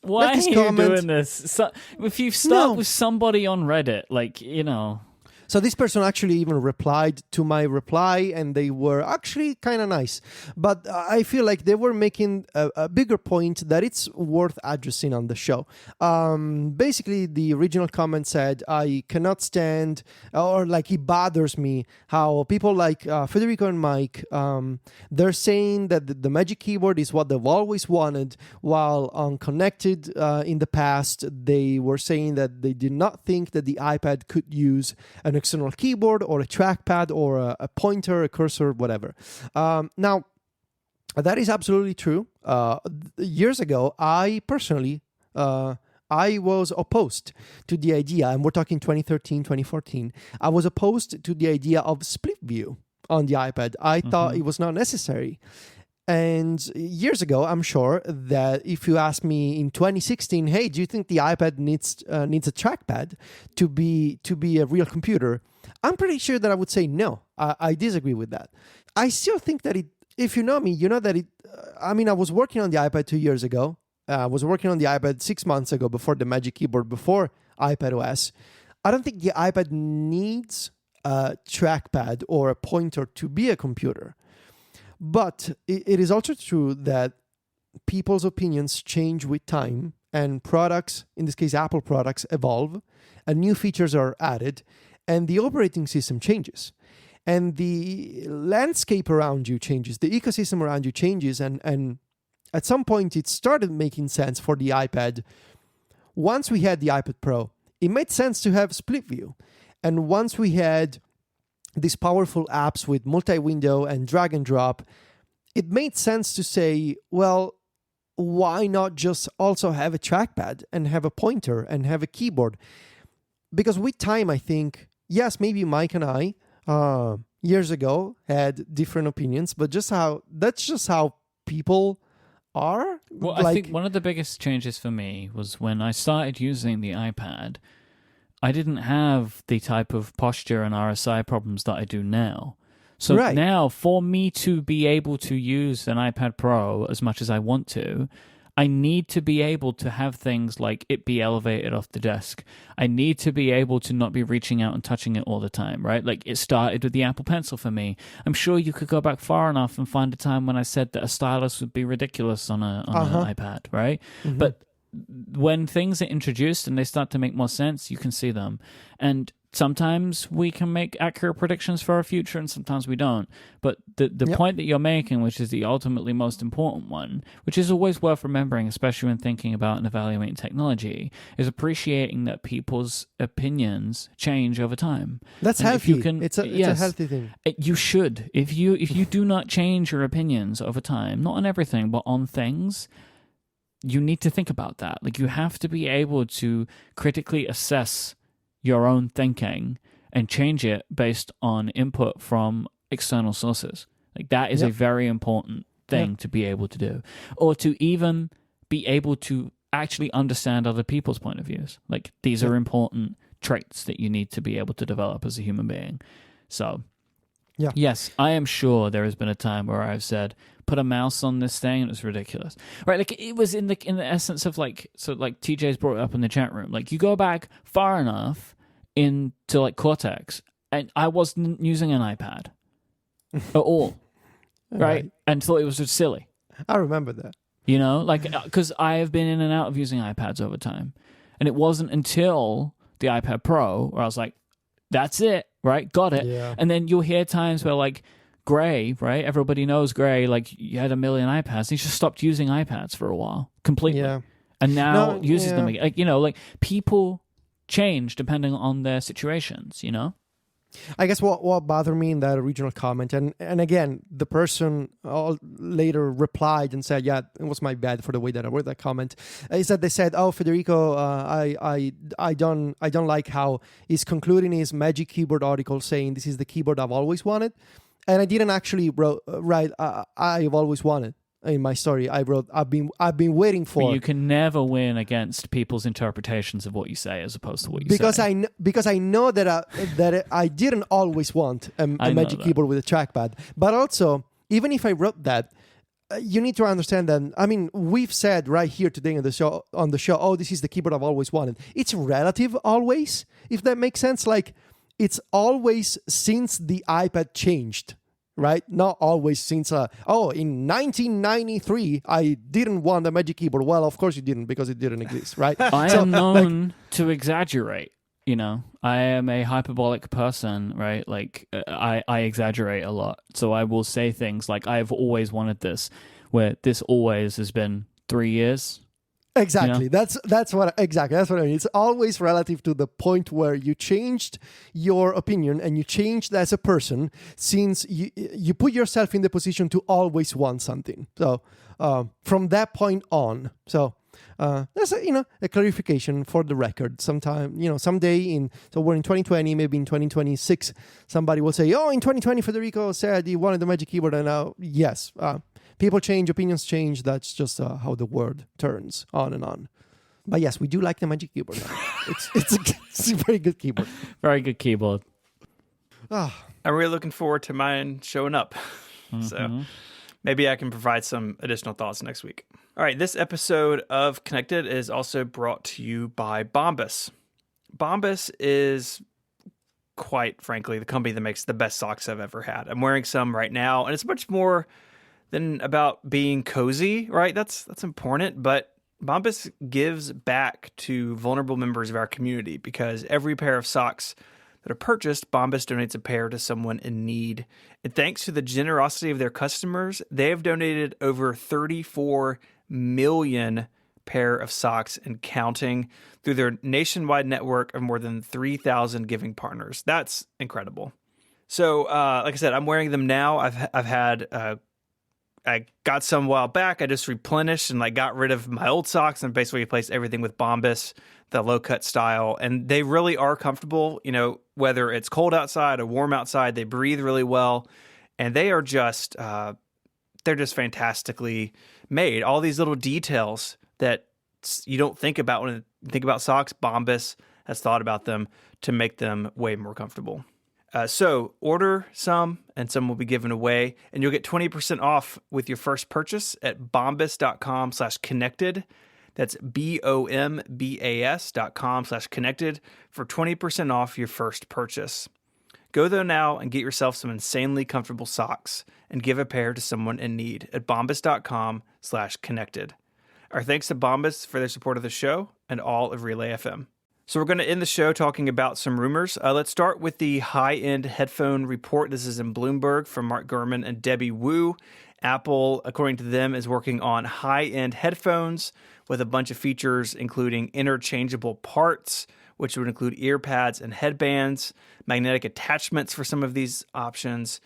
Why are you doing this? So, if you start with somebody on Reddit, like, you know... So this person actually even replied to my reply, and they were actually kind of nice. But I feel like they were making a bigger point that it's worth addressing on the show. Basically, the original comment said, I cannot stand, or like it bothers me, how people like Federico and Myke, they're saying that the Magic Keyboard is what they've always wanted, while on Connected in the past, they were saying that they did not think that the iPad could use an external keyboard or a trackpad or a pointer, a cursor, whatever. Now, that is absolutely true. Years ago, I personally, I was opposed to the idea, and we're talking 2013, 2014, I was opposed to the idea of split view on the iPad. I thought it was not necessary. And years ago, I'm sure that if you ask me in 2016, hey, do you think the iPad needs a trackpad to be a real computer? I'm pretty sure that I would say no. I disagree with that. I still think that if you know me, you know that I was working on the iPad 2 years ago. I was working on the iPad 6 months ago before the Magic Keyboard, before iPadOS. I don't think the iPad needs a trackpad or a pointer to be a computer. But it is also true that people's opinions change with time, and products, in this case Apple products, evolve, and new features are added, and the operating system changes. And the landscape around you changes, the ecosystem around you changes, and at some point it started making sense for the iPad. Once we had the iPad Pro, it made sense to have split view. And once we had these powerful apps with multi-window and drag and drop, it made sense to say, well, why not just also have a trackpad and have a pointer and have a keyboard? Because with time, I think, yes, maybe Myke and I, years ago, had different opinions, but that's just how people are. Well, I think one of the biggest changes for me was when I started using the iPad, I didn't have the type of posture and RSI problems that I do now. So now, for me to be able to use an iPad Pro as much as I want to, I need to be able to have things like it be elevated off the desk. I need to be able to not be reaching out and touching it all the time, right? Like, it started with the Apple Pencil for me. I'm sure you could go back far enough and find a time when I said that a stylus would be ridiculous on an iPad, right? Mm-hmm. But when things are introduced and they start to make more sense, you can see them. And sometimes we can make accurate predictions for our future and sometimes we don't. But the point that you're making, which is the ultimately most important one, which is always worth remembering, especially when thinking about and evaluating technology, is appreciating that people's opinions change over time. That's and healthy. If you can, it's a healthy thing. You should. If you do not change your opinions over time, not on everything, but on things, you need to think about that. Like, you have to be able to critically assess your own thinking and change it based on input from external sources. Like, that is a very important thing to be able to do, or to even be able to actually understand other people's point of views. Like, these are important traits that you need to be able to develop as a human being. So yes, I am sure there has been a time where I've said, put a mouse on this thing, and it was ridiculous, right? Like, it was in the essence of, like, so like TJ's brought it up in the chat room. Like, you go back far enough into like Cortex, and I wasn't using an iPad at all, right? And thought it was just silly. I remember that. You know, like, because I have been in and out of using iPads over time, and it wasn't until the iPad Pro where I was like, that's it, right? Got it. Yeah. And then you'll hear times where, like, Gray, right? Everybody knows Gray. Like, you had a million iPads. He just stopped using iPads for a while completely, and now uses them again. Like, you know, like, people change depending on their situations. You know. I guess what bothered me in that original comment, and again, the person later replied and said, yeah, it was my bad for the way that I wrote that comment, is that they said, oh, Federico, I don't like how he's concluding his Magic Keyboard article saying this is the keyboard I've always wanted. And I didn't actually write I've always wanted. in my story. I wrote, I've been waiting for. But you can never win against people's interpretations of what you say as opposed to what you say. Because I know that I didn't always want a Magic Keyboard with a trackpad. But also, even if I wrote that, you need to understand that, I mean, we've said right here today on the show, oh, this is the keyboard I've always wanted. It's relative always, if that makes sense. Like, it's always since the iPad changed, right? Not always since, in 1993, I didn't want a Magic Keyboard. Well, of course you didn't, because it didn't exist, right? I am known to exaggerate. I am a hyperbolic person, right? Like, I exaggerate a lot. So I will say things like, I've always wanted this, where this always has been 3 years. Exactly. That's what I mean. It's always relative to the point where you changed your opinion and you changed as a person, since you put yourself in the position to always want something. So from that point on, that's a clarification for the record. Sometime, someday so we're in 2020, maybe in 2026, somebody will say, oh, in 2020, Federico said he wanted the Magic Keyboard, and now, yes, people change, opinions change. That's just how the world turns on and on. But yes, we do like the Magic Keyboard now. It's a very good keyboard. Very good keyboard. I'm really looking forward to mine showing up. So maybe I can provide some additional thoughts next week. All right, this episode of Connected is also brought to you by Bombas. Bombas is, quite frankly, the company that makes the best socks I've ever had. I'm wearing some right now, and it's much more than about being cozy, right? That's important, but Bombas gives back to vulnerable members of our community, because every pair of socks that are purchased, Bombas donates a pair to someone in need. And thanks to the generosity of their customers, they have donated over 34 million pair of socks and counting through their nationwide network of more than 3,000 giving partners. That's incredible. So, like I said, I'm wearing them now. I've had I got some a while back. I just replenished and got rid of my old socks and basically replaced everything with Bombas, the low cut style. And they really are comfortable, whether it's cold outside or warm outside. They breathe really well, and they are just they're just fantastically made. All these little details that you don't think about when you think about socks, Bombas has thought about them to make them way more comfortable. So order some, and some will be given away, and you'll get 20% off with your first purchase at bombas.com/connected. That's BOMBAS.com/connected for 20% off your first purchase. Go there now and get yourself some insanely comfortable socks and give a pair to someone in need at bombas.com/connected. Our thanks to Bombas for their support of the show and all of Relay FM. So we're going to end the show talking about some rumors. Let's start with the high-end headphone report. This is in Bloomberg from Mark Gurman and Debbie Wu. Apple, according to them, is working on high-end headphones with a bunch of features, including interchangeable parts, which would include ear pads and headbands, magnetic attachments for some of these options,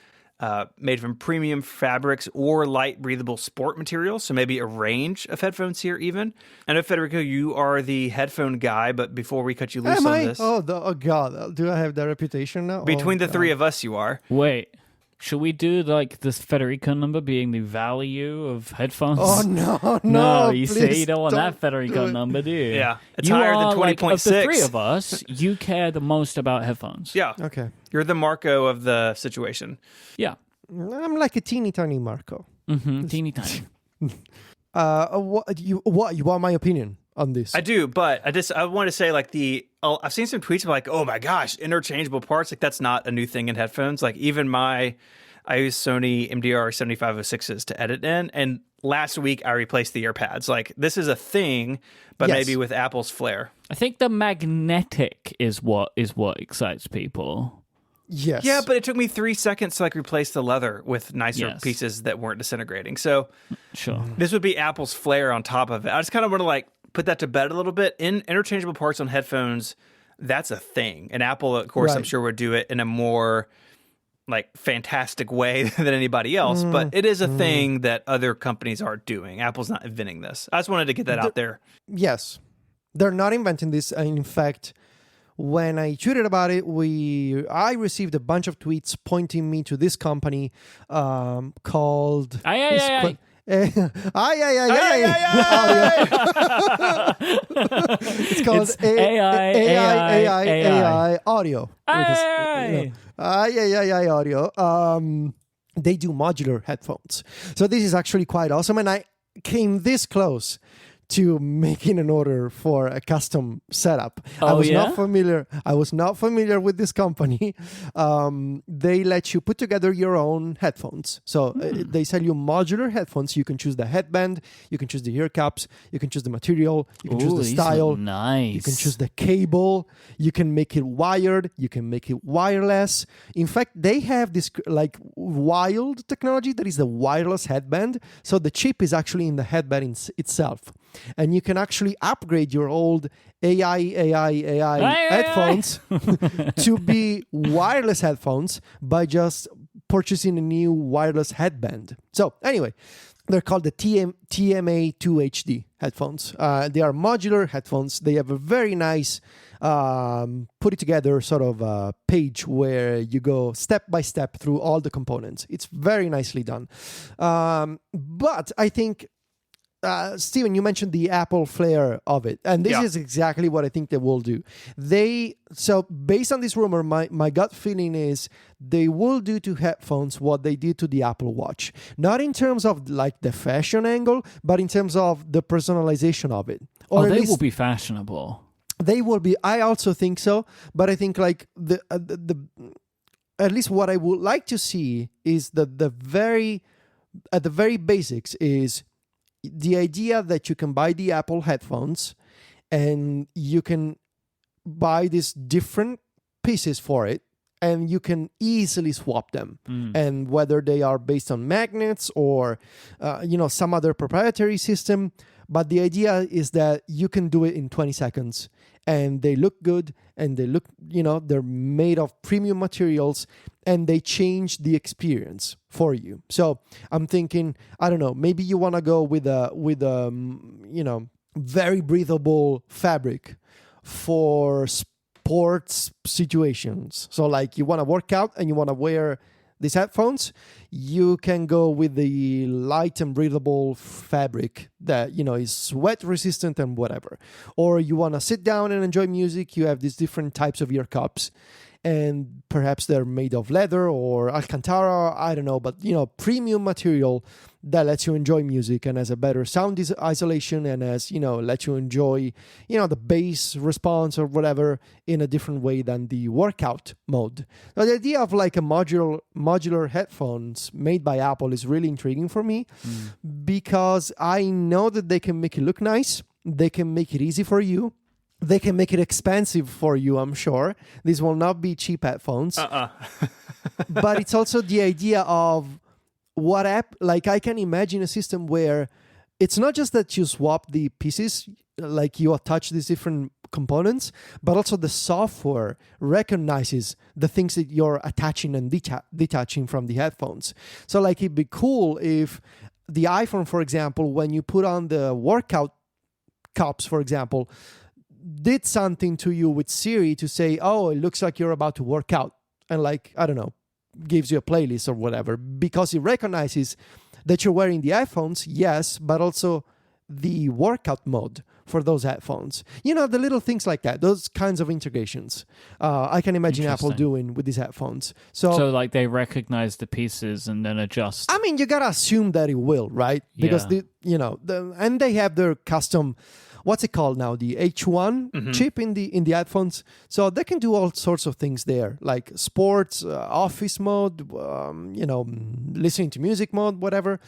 made from premium fabrics or light breathable sport materials. So maybe a range of headphones here even. I know, Federico, you are the headphone guy, but before we cut you loose on this. Oh, God. Do I have that reputation now? Between the three of us, you are. Wait. Should we do this Federico number being the value of headphones? Oh, no. You see, you don't want that Federico number, do you? Yeah. It's higher than 20.6. Of the three of us, you care the most about headphones. Yeah. Okay. You're the Marco of the situation. Yeah. I'm like a teeny tiny Marco. Mm-hmm. Teeny tiny. What you want my opinion on this? I do, but I want to say I've seen some tweets of oh my gosh, interchangeable parts. That's not a new thing in headphones. Even I use Sony MDR 7506s to edit in, and last week I replaced the ear pads. This is a thing, but yes. Maybe with Apple's flair. I think the magnetic is what excites people. Yes. Yeah, but it took me 3 seconds to replace the leather with nicer pieces that weren't disintegrating. So sure, this would be Apple's flair on top of it. I just kind of want to put that to bed a little bit. In interchangeable parts on headphones, that's a thing. And Apple, of course, I'm sure would do it in a more fantastic way than anybody else. But it is a thing that other companies are doing. Apple's not inventing this. I just wanted to get that out there. Yes. They're not inventing this. In fact, when I tweeted about it, I received a bunch of tweets pointing me to this company called... It's called AI audio. AI audio. They do modular headphones. So this is actually quite awesome. And I came this close to making an order for a custom setup. I was not familiar with this company. They let you put together your own headphones. So they sell you modular headphones. You can choose the headband, you can choose the ear cups, you can choose the material, you can choose the style. Nice. You can choose the cable, you can make it wired, you can make it wireless. In fact, they have this like wild technology that is the wireless headband. So the chip is actually in the headband itself. And you can actually upgrade your old AI headphones to be wireless headphones by just purchasing a new wireless headband. So anyway, they're called the TMA2HD headphones. They are modular headphones. They have a very nice put it together sort of page where you go step by step through all the components. It's very nicely done. But I think Steven, you mentioned the Apple flair of it, and this is exactly what I think they will do. So based on this rumor, my gut feeling is they will do to headphones what they did to the Apple Watch. Not in terms of like the fashion angle, but in terms of the personalization of it. Or they will be fashionable. They will be. I also think so, but I think like the at least what I would like to see is the very basics is the idea that you can buy the Apple headphones and you can buy these different pieces for it and you can easily swap them. And whether they are based on magnets or, some other proprietary system. But the idea is that you can do it in 20 seconds and they look good and they look, they're made of premium materials and they change the experience for you. So I'm thinking, I don't know, maybe you want to go with a very breathable fabric for sports situations. So like you want to work out and you want to wear these headphones, you can go with the light and breathable fabric that, is sweat resistant and whatever. Or you want to sit down and enjoy music, you have these different types of ear cups. And perhaps they're made of leather or Alcantara, I don't know, but, premium material that lets you enjoy music and has a better sound isolation and lets you enjoy, the bass response or whatever in a different way than the workout mode. Now, the idea of like a modular headphones made by Apple is really intriguing for me because I know that they can make it look nice. They can make it easy for you. They can make it expensive for you, I'm sure. These will not be cheap headphones. But it's also the idea of like I can imagine a system where it's not just that you swap the pieces, like you attach these different components, but also the software recognizes the things that you're attaching and detaching from the headphones. So like it'd be cool if the iPhone, for example, when you put on the workout cups, for example, did something to you with Siri to say, oh, it looks like you're about to work out. And like, I don't know, gives you a playlist or whatever, because it recognizes that you're wearing the headphones, yes, but also the workout mode for those headphones. The little things like that, those kinds of integrations. I can imagine Apple doing with these headphones. So like they recognize the pieces and then adjust. I mean, you gotta assume that it will, right? Because and they have their custom, what's it called now? The H1 chip in the headphones. So they can do all sorts of things there, like sports, office mode, listening to music mode, whatever.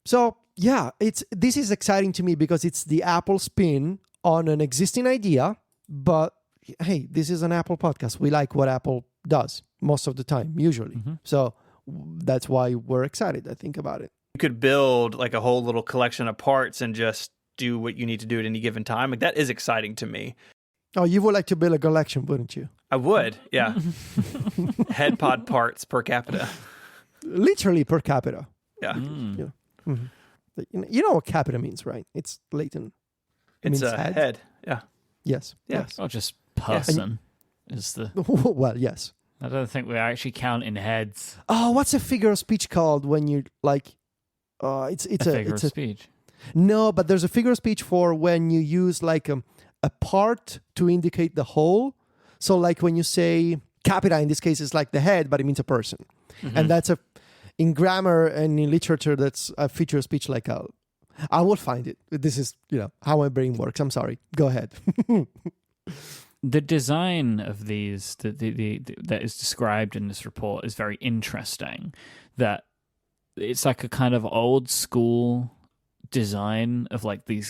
So yeah, this is exciting to me because it's the Apple spin on an existing idea. But hey, this is an Apple podcast. We like what Apple does most of the time, usually. So that's why we're excited, I think, about it. You could build like a whole little collection of parts and just do what you need to do at any given time. Like that is exciting to me. Oh, you would like to build a collection, wouldn't you? I would, yeah. Head pod parts per capita. Literally per capita. Yeah. You know what capita means, right? It's Latin. It's a head. Yeah. Yes. Yeah. Yes. Or just person is the... Well, yes. I don't think we're actually counting heads. Oh, what's a figure of speech called when you like... it's a figure of speech. No, but there's a figure of speech for when you use like a part to indicate the whole. So like when you say capita, in this case, is like the head, but it means a person. Mm-hmm. And that's in grammar and in literature, that's a figure of speech like I will find it. This is, how my brain works. I'm sorry. Go ahead. The design of these that is described in this report is very interesting. That it's like a kind of old school design of like the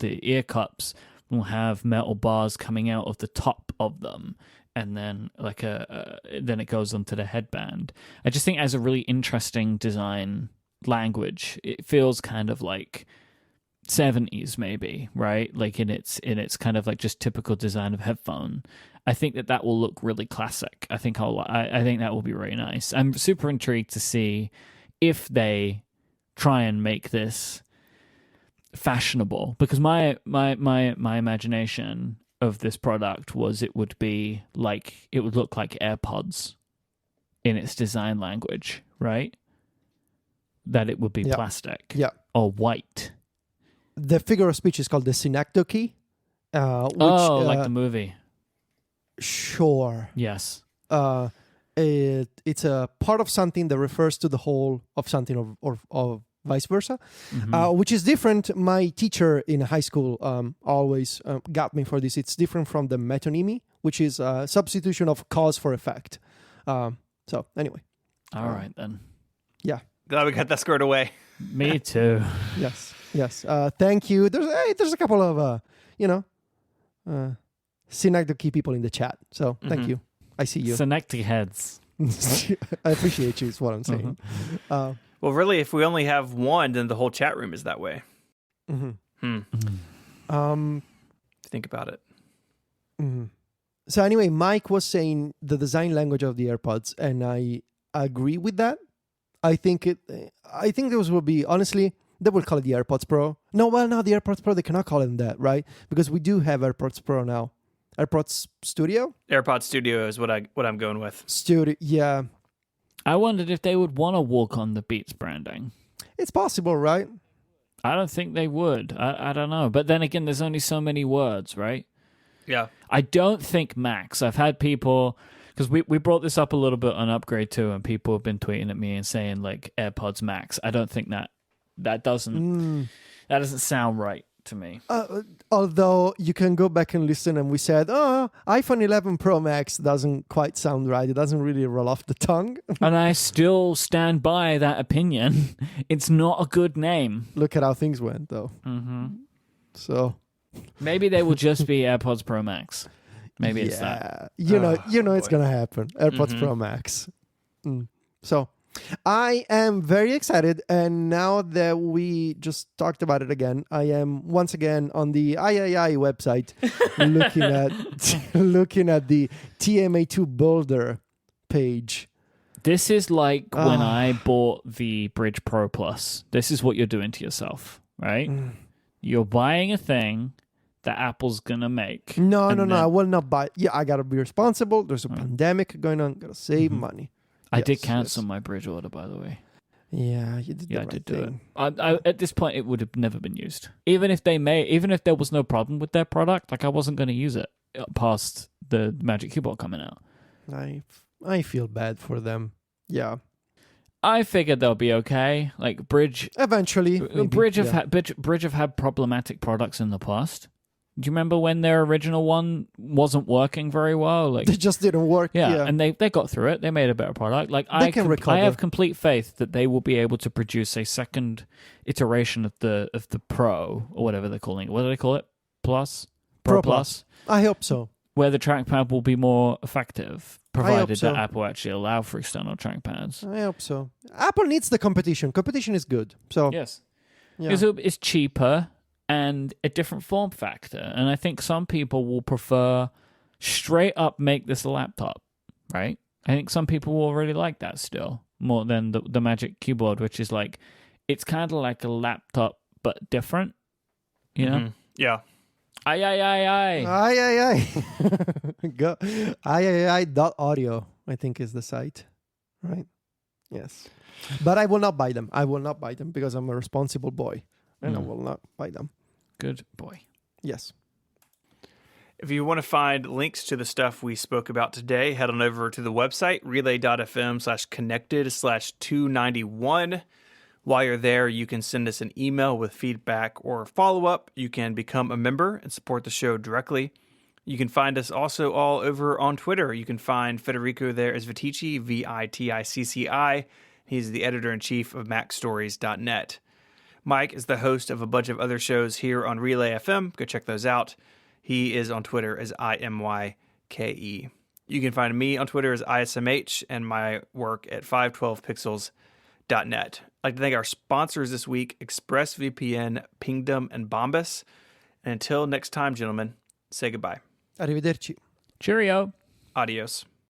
ear cups will have metal bars coming out of the top of them, and then like then it goes onto the headband. I just think it has a really interesting design language. It feels kind of like 70s maybe, right? Like in its kind of like just typical design of headphone. I think that will look really classic. I think I think that will be really nice. I'm super intrigued to see if they try and make this fashionable, because my imagination of this product was it would look like AirPods in its design language, right? That it would be plastic or white. The figure of speech is called the synecdoche. Like the movie. Sure. Yes. It's a part of something that refers to the whole of something or vice versa, which is different. My teacher in high school always got me for this. It's different from the metonymy, which is a substitution of cause for effect. So anyway. All right, then. Yeah. Glad we got that squared away. Me too. Yes. Thank you. There's a couple of synecdoche people in the chat. So thank you. I see you. Synecdoche heads. I appreciate you. Is what I'm saying. Well, really, if we only have one, then the whole chat room is that way. Think about it. So anyway, Myke was saying the design language of the AirPods, and I agree with that. I think those will be, honestly, they will call it the AirPods Pro. No, the AirPods Pro, they cannot call them that, right? Because we do have AirPods Pro now. AirPods Studio? AirPods Studio is what I'm going with. Studio, yeah. I wondered if they would want to walk on the Beats branding. It's possible, right? I don't think they would. I don't know. But then again, there's only so many words, right? Yeah. I don't think Max. I've had people... Because we brought this up a little bit on Upgrade too, and people have been tweeting at me and saying like AirPods Max. I don't think that doesn't sound right to me. Although you can go back and listen, and we said, iPhone 11 Pro Max doesn't quite sound right. It doesn't really roll off the tongue. And I still stand by that opinion. It's not a good name. Look at how things went, though. Mm-hmm. So maybe they will just be AirPods Pro Max. Maybe it's that. You know it's going to happen. AirPods Pro Max. So I am very excited. And now that we just talked about it again, I am once again on the III website looking at the TMA2 Boulder page. This is like when I bought the Bridge Pro Plus. This is what you're doing to yourself, right? You're buying a thing that Apple's gonna make. No, I will not buy. Yeah, I gotta be responsible. There's a pandemic going on. Gotta save money. I did cancel my Bridge order, by the way. Yeah, you did. I did do it. I at this point, it would have never been used. Even if there was no problem with their product, like I wasn't going to use it past the Magic Keyboard coming out. I feel bad for them. Yeah. I figured they'll be okay. Like Bridge, eventually. Bridge have had problematic products in the past. Do you remember when their original one wasn't working very well? Like they just didn't work. Yeah, and they got through it. They made a better product. Like I have complete faith that they will be able to produce a second iteration of the Pro or whatever they're calling it. What do they call it? Pro Plus. I hope so. Where the trackpad will be more effective, provided that Apple actually allow for external trackpads. I hope so. Apple needs the competition. Competition is good. So yes, because it's cheaper and a different form factor. And I think some people will prefer straight up make this a laptop, right? I think some people will really like that still more than the Magic Keyboard, which is like, it's kind of like a laptop, but different, you know? Yeah. Aye. Go. Audio, I think, is the site, right? Yes. But I will not buy them. I will not buy them because I'm a responsible boy. And I will not buy them. Good boy. Yes. If you want to find links to the stuff we spoke about today, head on over to the website, relay.fm/connected/291. While you're there, you can send us an email with feedback or follow-up. You can become a member and support the show directly. You can find us also all over on Twitter. You can find Federico there as Viticci, Viticci. He's the editor-in-chief of MacStories.net. Myke is the host of a bunch of other shows here on Relay FM. Go check those out. He is on Twitter as IMYKE. You can find me on Twitter as ISMH and my work at 512pixels.net. I'd like to thank our sponsors this week, ExpressVPN, Pingdom, and Bombas. And until next time, gentlemen, say goodbye. Arrivederci. Cheerio. Adios.